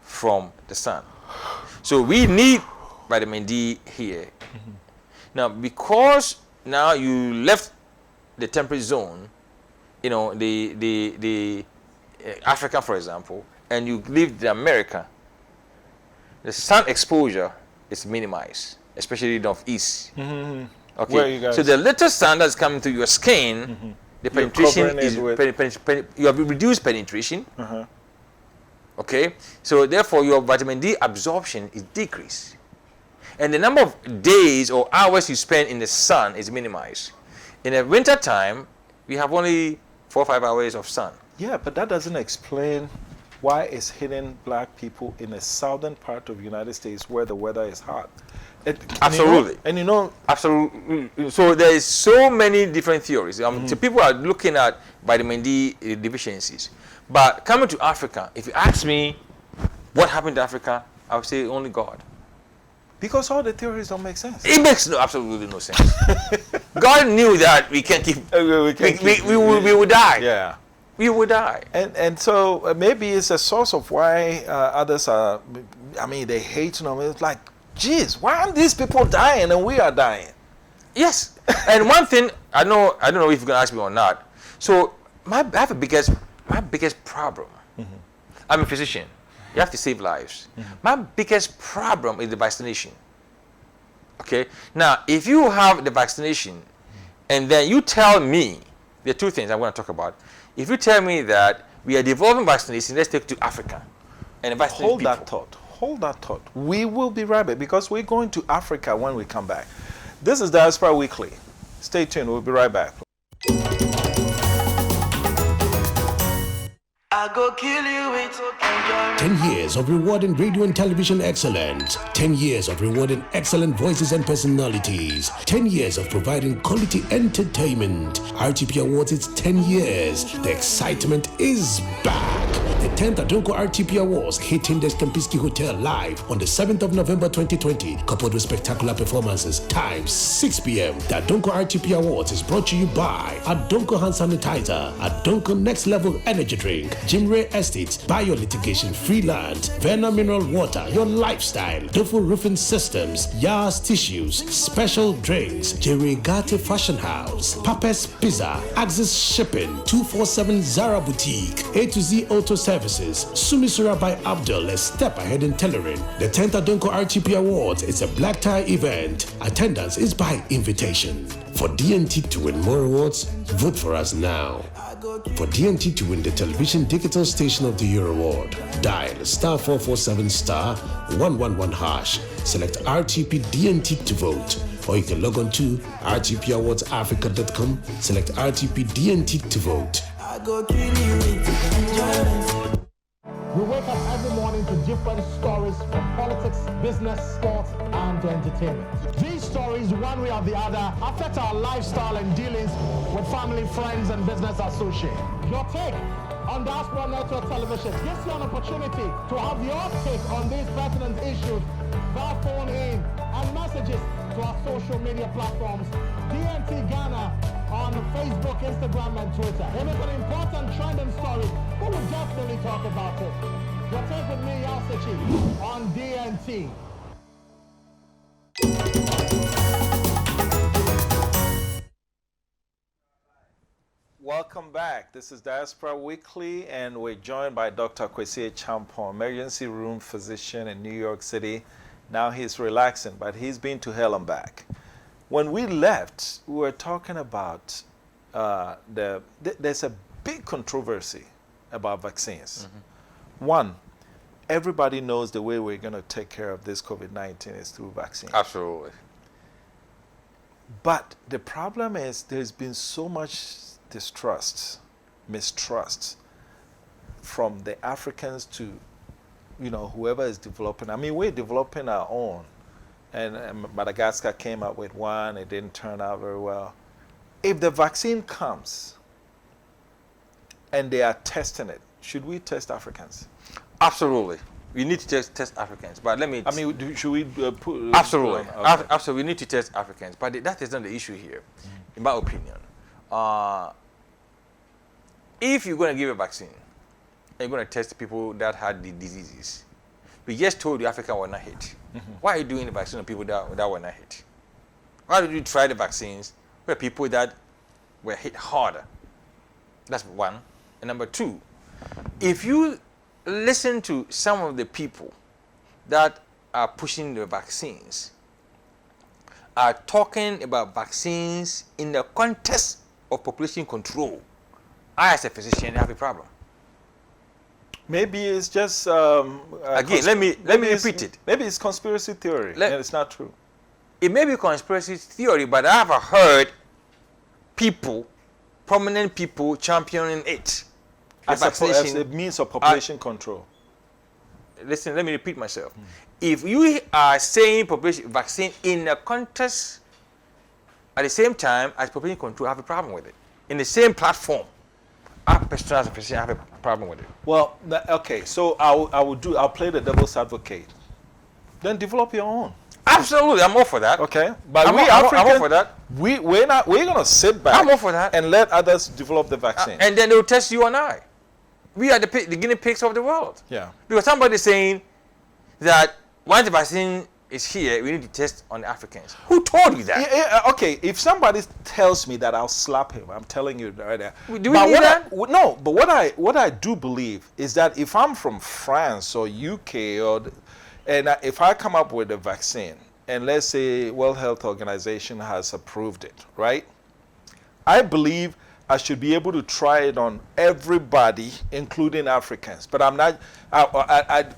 from the sun. So we need vitamin D here. Now, because now you left the temperate zone, the Africa, for example, and you live in America, the sun exposure is minimized, especially northeast. Mm-hmm. Okay. Where you guys? So the little sun that's coming through your skin, the penetration is you have reduced penetration. Okay. So therefore, your vitamin D absorption is decreased, and the number of days or hours you spend in the sun is minimized. In the winter time, we have only 4 or 5 hours of sun. Yeah, but that doesn't explain why it's hitting black people in the southern part of the United States where the weather is hot. Absolutely. Absolutely. So there is so many different theories. So people are looking at vitamin D deficiencies. But coming to Africa, if you ask me what happened to Africa, I would say only God. Because all the theories don't make sense. It makes absolutely no sense. God knew that we can't keep. We would die. Yeah. We would die. And so maybe it's a source of why others are, I mean, they hate them. It's like, geez, why are these people dying and we are dying? Yes. And one thing, I don't know if you're going to ask me or not. So my biggest problem, I'm a physician. You have to save lives. My biggest problem is the vaccination. Okay? Now, if you have the vaccination and then you tell me, there are two things I'm going to talk about. If you tell me that we are developing vaccination, let's take it to Africa and vaccinate Hold people. that thought. Hold that thought. We will be right back because we're going to Africa when we come back. This is Diaspora Weekly. Stay tuned. We'll be right back. I go kill you with enjoyment. 10 years of rewarding radio and television excellence. 10 years of rewarding excellent voices and personalities. 10 years of providing quality entertainment. RTP Awards, it's 10 years. The excitement is back. The 10th Adonko RTP Awards hitting the Kempinski Hotel live on the 7th of November 2020, coupled with spectacular performances. Time 6 p.m. The Adonko RTP Awards is brought to you by Adonko Hand Sanitizer, Adonko Next Level Energy Drink, Jim Ray Estates, Bio Litigation Freelance, Verna Mineral Water, Your Lifestyle, Dofu Roofing Systems, Yas Tissues, Special Drinks, Jerry Gate Fashion House, Papa's Pizza, Axis Shipping, 247 Zara Boutique, A to Z Auto Services, Sumisura by Abdul, a step ahead in tailoring. The 10th Adonko RTP Awards is a black tie event. Attendance is by invitation. For DNT to win more awards, vote for us now. For DNT to win the Television Digital Station of the Year award, dial *447 *111 hash. Select RTP DNT to vote, or you can log on to rtpawardsadafrica.com. Select RTP DNT to vote. I go kill you with enjoyment. We wake up every morning to different stories from politics, business, sports, and entertainment. These stories, one way or the other, affect our lifestyle and dealings with family, friends, and business associates. Your take on Diaspora Network Television gives you an opportunity to have your take on these pertinent issues via phone in and messages to our social media platforms, DNT Ghana on Facebook, Instagram, and Twitter. If it's an important trending story, we will definitely talk about it. Your take with me, Yasichi, on DNT. Welcome back. This is Diaspora Weekly, and we're joined by Dr. Kwasi Achampong, emergency room physician in New York City. Now he's relaxing, but he's been to hell and back. When we left, we were talking about there's a big controversy about vaccines. One, everybody knows the way we're going to take care of this COVID-19 is through vaccines. Absolutely. But the problem is there's been so much distrust, mistrust from the Africans to, whoever is developing. I mean, we're developing our own. And Madagascar came up with one. It didn't turn out very well. If the vaccine comes and they are testing it, should we test Africans? Absolutely. We need to test Africans. But let me... should we put... Absolutely. Okay. Absolutely. We need to test Africans. But that is not the issue here, in my opinion. If you're going to give a vaccine, and you're going to test people that had the diseases, we just told you Africa were not hit. Why are you doing the vaccine on people that were not hit? Why did you try the vaccines where people that were hit harder? That's one. And number two, if you listen to some of the people that are pushing the vaccines, are talking about vaccines in the context of population control, I, as a physician, have a problem. Maybe it's just... Again, let me repeat it. Maybe it's conspiracy theory, and it's not true. It may be conspiracy theory, but I have heard people, prominent people, championing it. As a means of population control. Listen, let me repeat myself. If you are saying population vaccine in a context at the same time as population control, I have a problem with it. In the same platform, I personally as a physician have a problem with it. Well, okay, so I'll play the devil's advocate. Then develop your own. Absolutely, I'm all for that. Okay, but I'm we all Africans, for that. we're gonna sit back. I'm all for that. And let others develop the vaccine. And then they'll test you and I. We are the guinea pigs of the world. Yeah. Because somebody's saying that once the vaccine is here, we need to test on the Africans. Who told you that? Okay, if somebody tells me that, I'll slap him. I'm telling you right there. Do we need that? No, but what I do believe is that if I'm from France or UK if I come up with a vaccine, and let's say World Health Organization has approved it, right? I believe I should be able to try it on everybody, including Africans. But I'm not,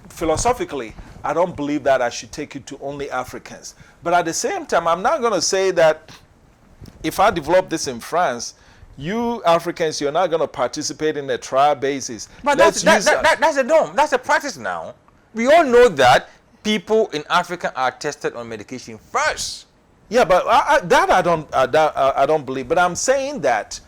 philosophically, I don't believe that I should take it to only Africans. But at the same time, I'm not going to say that if I develop this in France, you Africans, you're not going to participate in a trial basis. But that's a norm. That's a practice now. We all know that people in Africa are tested on medication first. Yeah, but I don't believe. But I'm saying that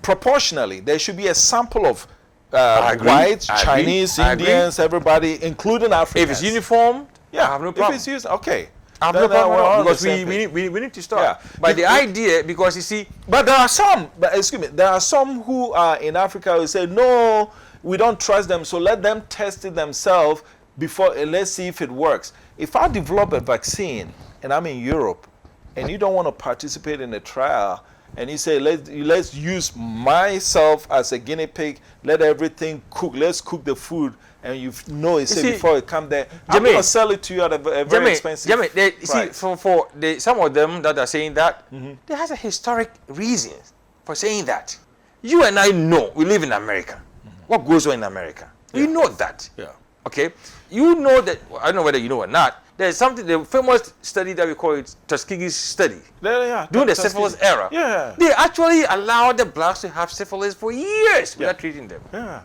proportionally, there should be a sample of whites, Chinese, Indians, everybody, including Africans. If it's uniformed, yeah, I have no problem. If it's used, okay. I have no problem because we need to start. Yeah. But the idea, because you see, but there are some. But excuse me, there are some who are in Africa who say no, we don't trust them, so let them test it themselves before. Let's see if it works. If I develop a vaccine and I'm in Europe, and you don't want to participate in a trial, and you say let's use myself as a guinea pig, let everything cook, let's cook the food, and you know it say before it come there, I'm going to sell it to you at a very expensive price. See, some of them that are saying that, there has a historic reason for saying that. You and I know, we live in America. What goes on in America? Yeah. We know that. Yeah. Okay? You know that, I don't know whether you know or not, there's something, the famous study that we call it Tuskegee's study. During the syphilis era. Yeah. They actually allowed the blacks to have syphilis for years without treating them. Yeah.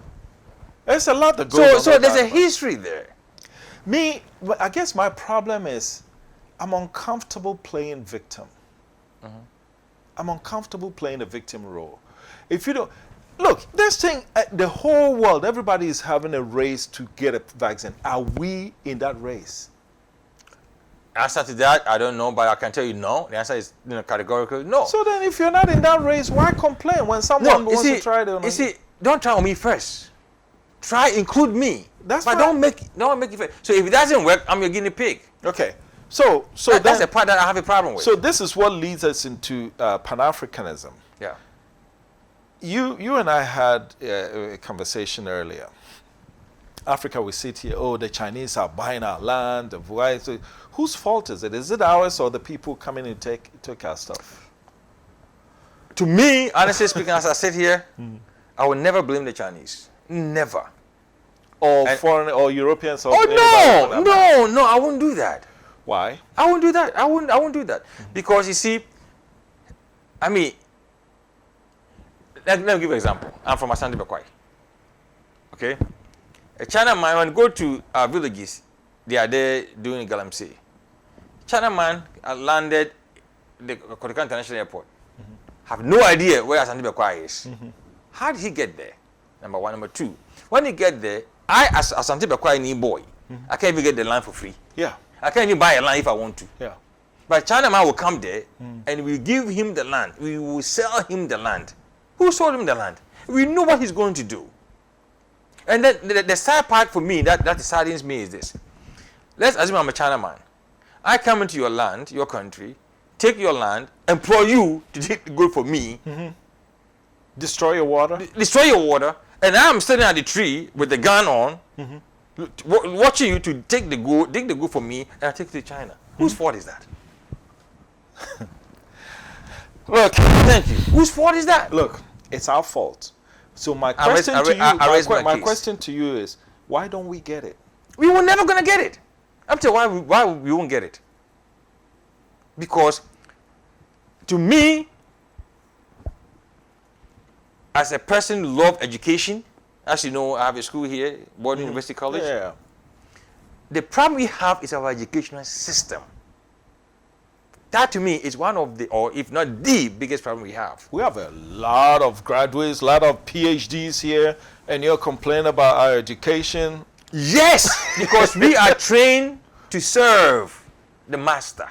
There's a lot that goes on. So there's a history there. I guess my problem is I'm uncomfortable playing victim. I'm uncomfortable playing a victim role. If you don't, look, this thing, the whole world, everybody is having a race to get a vaccine. Are we in that race? Answer to that, I don't know, but I can tell you no. The answer is categorical no. So then if you're not in that race, why complain when someone wants to try it? You see, don't try on me first. Try include me. That's but don't make it fair. So if it doesn't work, I'm your guinea pig. Okay. So that's the part that I have a problem with. So this is what leads us into Pan-Africanism. Yeah. You and I had a conversation earlier. Africa, we sit here, the Chinese are buying our land. So whose fault is it? Is it ours or the people coming and take our stuff? To me, honestly speaking, as I sit here, I will never blame the Chinese. Never. Or foreign or Europeans or no, I wouldn't do that. Why? I wouldn't do that. I wouldn't do that. Because you see, I mean, let me give you an example. I'm from Asante Bekwai. Okay? A Chinaman, when you go to our villages, they are there doing galamsey. Chinaman landed the Kotika International Airport. Have no idea where Asante Bekwai is. How did he get there? Number one. Number two, when he get there, I, as Asante Bekwai new boy, I can't even get the land for free. Yeah. I can't even buy a land if I want to. Yeah. But Chinaman will come there and we give him the land. We will sell him the land. Who sold him the land? We know what he's going to do. And then the sad part for me, that saddens me is this. Let's assume I'm a Chinaman. I come into your land, your country, take your land, employ you to take the good for me. Destroy your water. Destroy your water. And I'm standing at the tree with the gun on, watching you to take the good for me, and I take it to China. Whose fault is that? Look, thank you. Whose fault is that? Look, it's our fault. So my question to you is, why don't we get it? We were never gonna get it. I'm telling you why we won't get it. Because to me, as a person who loves education, as you know, I have a school here, Borden University College. Yeah. The problem we have is our educational system. That to me is one of the, or if not the biggest problem we have. We have a lot of graduates, a lot of PhDs here, and you're complaining about our education. Yes, because we are trained to serve the master,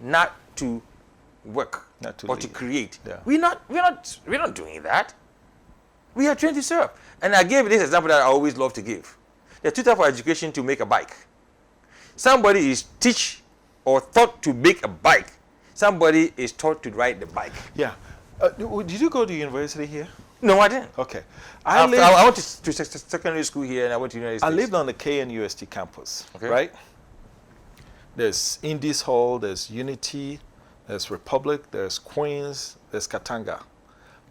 not to work Not to or lead. to create. Yeah. We're not doing that. We are trained to serve. And I gave this example that I always love to give. There are two types of education to make a bike. Somebody is teach or taught to make a bike. Somebody is taught to ride the bike. Yeah. Did you go to university here? No, I didn't. Okay. I went to secondary school here and I went to United States. I lived on the KNUST campus, Okay. right? There's Indies Hall, there's Unity, there's Republic, there's Queens, there's Katanga.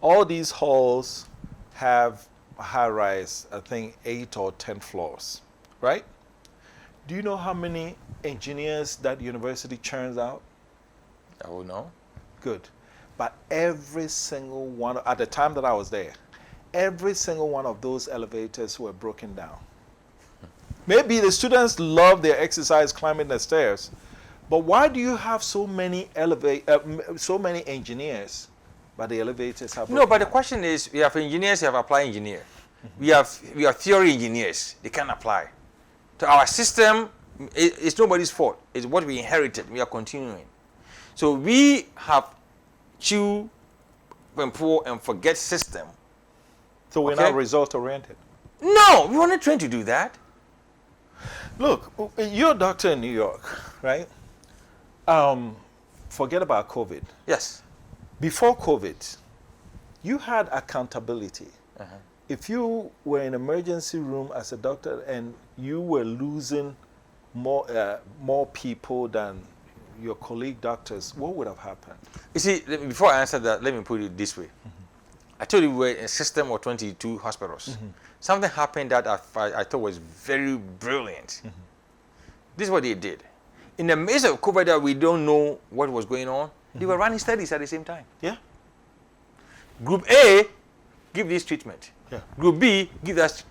All these halls have a high rise, I think 8 or 10 floors, right? Do you know how many engineers that university churns out? I don't know. Good. But every single one, at the time that I was there, every single one of those elevators were broken down. Maybe the students love their exercise climbing the stairs, but why do you have so many so many engineers, but the elevators have No, but the question is, we have engineers, we have applied engineer. We have theory engineers. They can apply. To our system, it's nobody's fault. It's what we inherited. We are continuing. So we have chew and pull and forget system. So we're Okay. not result oriented. No, we were not trained to do that. Look, you're a doctor in New York, right? Forget about COVID. Yes. Before COVID, you had accountability. If you were in emergency room as a doctor and you were losing more people than your colleague doctors, what would have happened? You see, before I answer that, let me put it this way. I told you we were in a system of 22 hospitals. Something happened that I thought was very brilliant. This is what they did. In the midst of COVID that we don't know what was going on, they were running studies at the same time. Yeah. Group A, give this treatment. Yeah. Group B, give that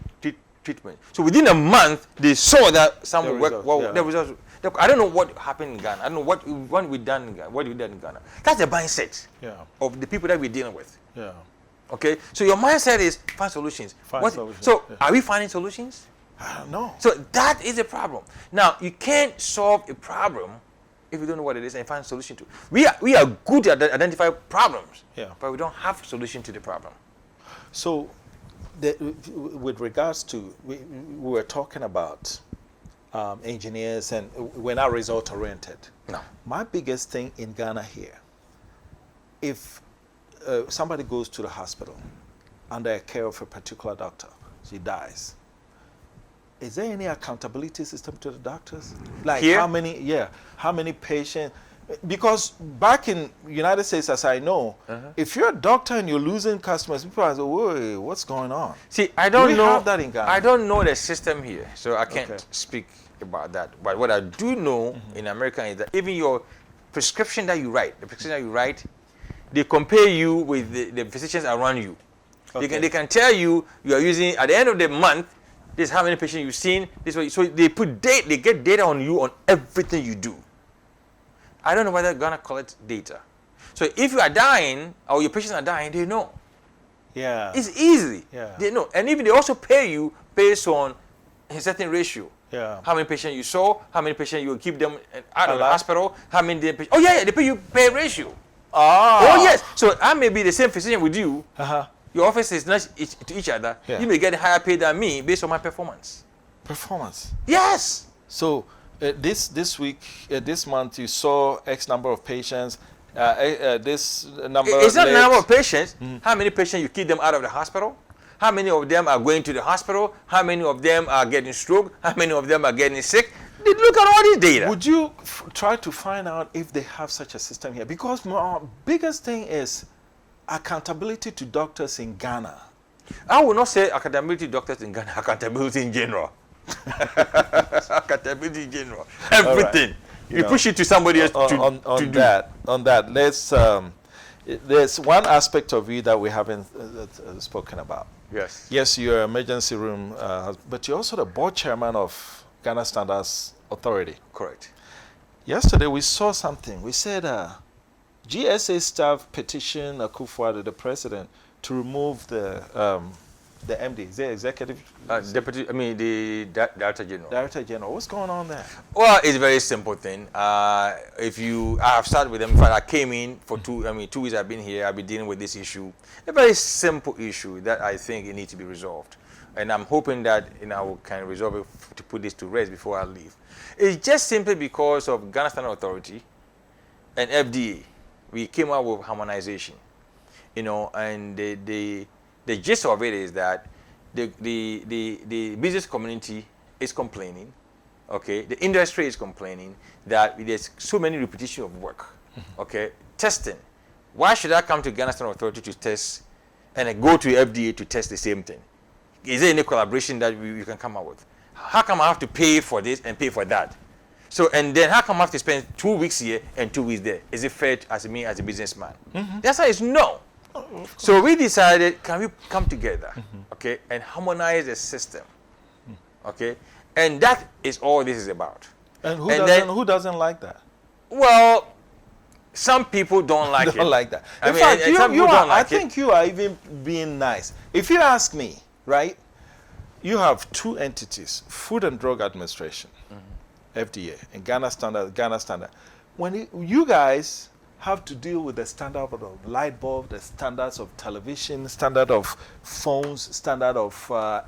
treatment. So within a month, they saw that some The work. results, Well, yeah. the results. I don't know what happened in Ghana. I don't know what we done in Ghana. What we done in Ghana. That's the mindset Yeah. of the people that we're dealing with. Yeah. Okay, so your mindset is find solutions. Find solutions, So yeah. are we finding solutions? I don't know. So that is a problem. Now you can't solve a problem if you don't know what it is and find a solution to. We are good at identifying problems, Yeah. but we don't have a solution to the problem. So, with regards to, we were talking about engineers and we're not result oriented. No. My biggest thing in Ghana here, if somebody goes to the hospital under care of a particular doctor, she dies. Is there any accountability system to the doctors? Like Here? how many patients? Because back in United States, as I know, if you're a doctor and you're losing customers, people are like, whoa, what's going on? See, I don't we know have that in Ghana? I don't know the system here, so I can't Okay. speak about that. But what I do know in America is that even your prescription that you write, they compare you with the physicians around you. Okay. They can tell you are using, at the end of the month, this is how many patients you've seen. So they put they get data on you on everything you do. I don't know whether they're gonna collect data. So if you are dying or your patients are dying, they know. Yeah. It's easy. Yeah. They know. And even they also pay you based on a certain ratio. Yeah. How many patients you saw, how many patients you will keep them out of the Alive? hospital, how many they oh yeah, they pay you per ratio. Ah. Oh yes. So I may be the same physician with you. Uh-huh. Your office is not to each other. Yeah. You may get higher pay than me based on my performance. Performance. Yes. So this week, this month, you saw X number of patients. This number. It's not the late. number of patients. How many patients you keep them out of the hospital? How many of them are going to the hospital? How many of them are getting stroke? How many of them are getting sick? They look at all these data. Would you try to find out if they have such a system here? Because my biggest thing is accountability to doctors in Ghana. I will not say accountability doctors in Ghana, accountability in general. Accountability in general. Everything. You You know, push it to somebody else to do. On that, let's. There's one aspect of you that we haven't spoken about. Yes. Yes, you're emergency room, but you're also the board chairman of Ghana Standards Authority. Correct. Yesterday we saw something. We said GSA staff petitioned Akufo-Addo, the president, to remove the the MD, is the executive Deputy, I mean the Director General. Director General. What's going on there? Well, it's a very simple thing. I have started with them. In fact, I came in for 2 weeks I've been here. I've been dealing with this issue. A very simple issue that I think it needs to be resolved. And I'm hoping that we can resolve it to put this to rest before I leave. It's just simply because of Ghana Standard Authority and FDA. We came out with harmonization. And the gist of it is that the business community is complaining, okay? The industry is complaining that there's so many repetition of work, okay? Testing. Why should I come to Ghana Standard Authority to test and then go to FDA to test the same thing? Is there any collaboration that we can come up with? How come I have to pay for this and pay for that? So, and then how come I have to spend 2 weeks here and 2 weeks there? Is it fair as me as a businessman? The answer is no. So we decided, can we come together, okay, and harmonize the system, okay? And that is all this is about. And who doesn't like that? Well, some people don't like it. Don't like that. I In mean, fact, some people don't like I think you are even being nice. If you ask me, right, you have 2 entities, Food and Drug Administration, FDA, and Ghana Standard. When you guys have to deal with the standard of the light bulb, the standards of television, standard of phones, standard of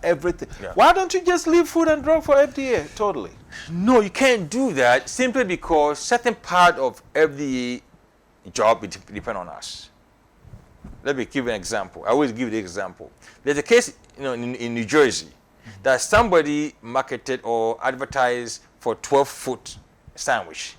everything. Yeah. Why don't you just leave Food and Drug for FDA totally? No, you can't do that simply because certain part of FDA job depend on us. Let me give an example. I always give the example. There's a case in New Jersey that somebody marketed or advertised for 12-foot sandwich.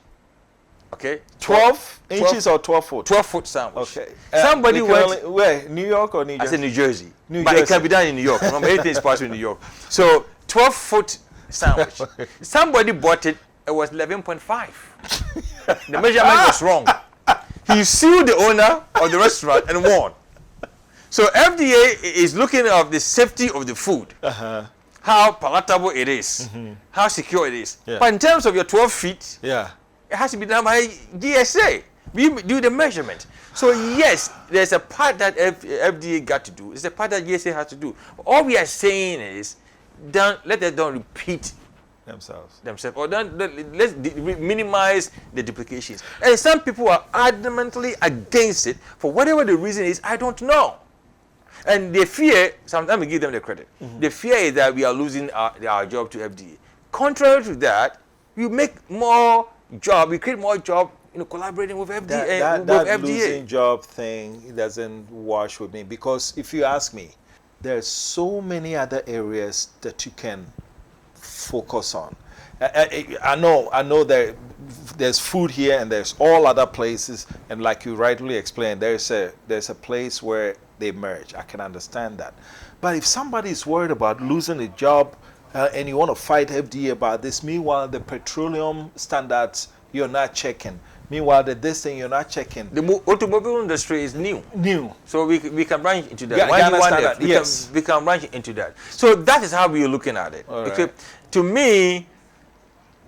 Okay, 12 inches or 12 foot? 12-foot sandwich. Okay. Somebody went. Where? New York or New Jersey? I said New Jersey. New But Jersey. it can be done in New York. Remember, everything is possible in New York. So 12-foot sandwich. Somebody bought it. It was 11.5. The measurement was wrong. He sued the owner of the restaurant and won. So FDA is looking at the safety of the food. How palatable it is, how secure it is. Yeah. But in terms of your 12 feet, Yeah. it has to be done by GSA. We do the measurement. So yes, there's a part that FDA got to do. There's a part that GSA has to do. All we are saying is, let them don't repeat Themselves. or let's minimize the duplications. And some people are adamantly against it for whatever the reason is. I don't know. And they fear, sometimes we give them the credit. The fear is that we are losing our job to FDA. Contrary to that, we make more job, we create more job, collaborating with FDA. That losing job thing doesn't wash with me, because if you ask me, there's so many other areas that you can focus on. I know there's food here and there's all other places, and like you rightly explained, there's a place where they merge. I can understand that. But if somebody is worried about losing a job and you want to fight FDA about this, meanwhile the petroleum standards you're not checking, meanwhile this thing you're not checking. The automobile industry is new. So we can branch into that. We can branch into that. So that is how we are looking at it. Okay. Right. To me,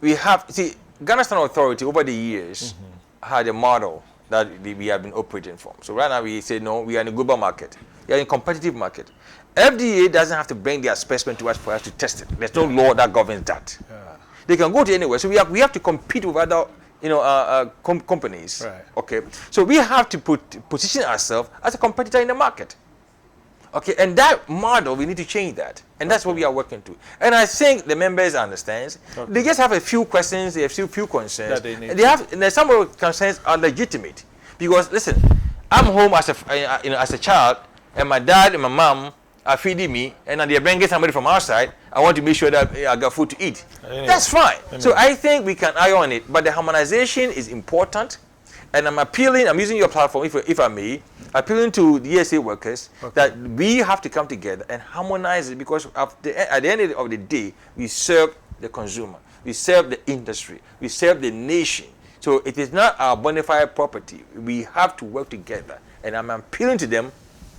Ghana Standard Authority over the years had a model that we have been operating from. So right now we say, no, we are in a global market. We are in a competitive market. FDA doesn't have to bring their specimen to us for us to test it. There's no law that governs that. Yeah. They can go to anywhere. So we have to compete with other companies. Right. Okay. So we have to position ourselves as a competitor in the market. Okay, and that model, we need to change that. And that's what we are working to. And I think the members understand. Okay. They just have a few questions, they have a few concerns. And some of the concerns are legitimate. Because, listen, I'm home as a child, and my dad and my mom are feeding me, and then they're bringing somebody from outside. I want to make sure that I got food to eat. That's fine. So I think we can eye on it. But the harmonization is important. And I'm using your platform, if I may, appealing to the ESA workers that we have to come together and harmonize it, because at the end of the day, we serve the consumer, we serve the industry, we serve the nation. So it is not our bona fide property. We have to work together. And I'm appealing to them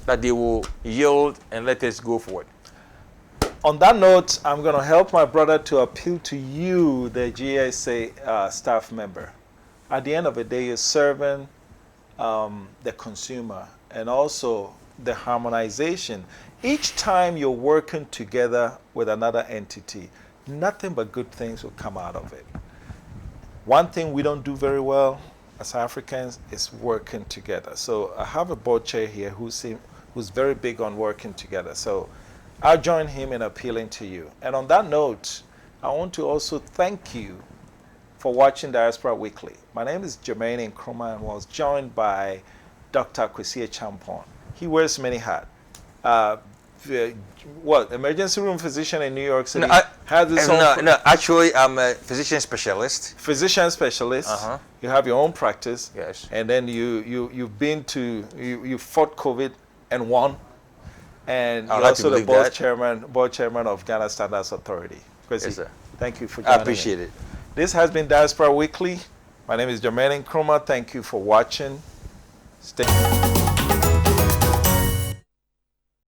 that they will yield and let us go forward. On that note, I'm going to help my brother to appeal to you, the GSA staff member. At the end of the day, you're serving the consumer and also the harmonization. Each time you're working together with another entity, nothing but good things will come out of it. One thing we don't do very well as Africans is working together. So I have a board chair here who's very big on working together. So I'll join him in appealing to you. And on that note, I want to also thank you for watching Diaspora Weekly. My name is Jermaine Nkrumah and was joined by Dr. Kwasi Achampong. He wears many hats. Emergency room physician in New York City? Actually, I'm a physician specialist. Physician specialist. You have your own practice. Yes. And then you fought COVID and won. And you're also the board chairman of Ghana Standards Authority. Kwasi, Yes, sir. Thank you for joining I appreciate it. This has been Diaspora Weekly. My name is Jermaine Nkrumah. Thank you for watching. Stay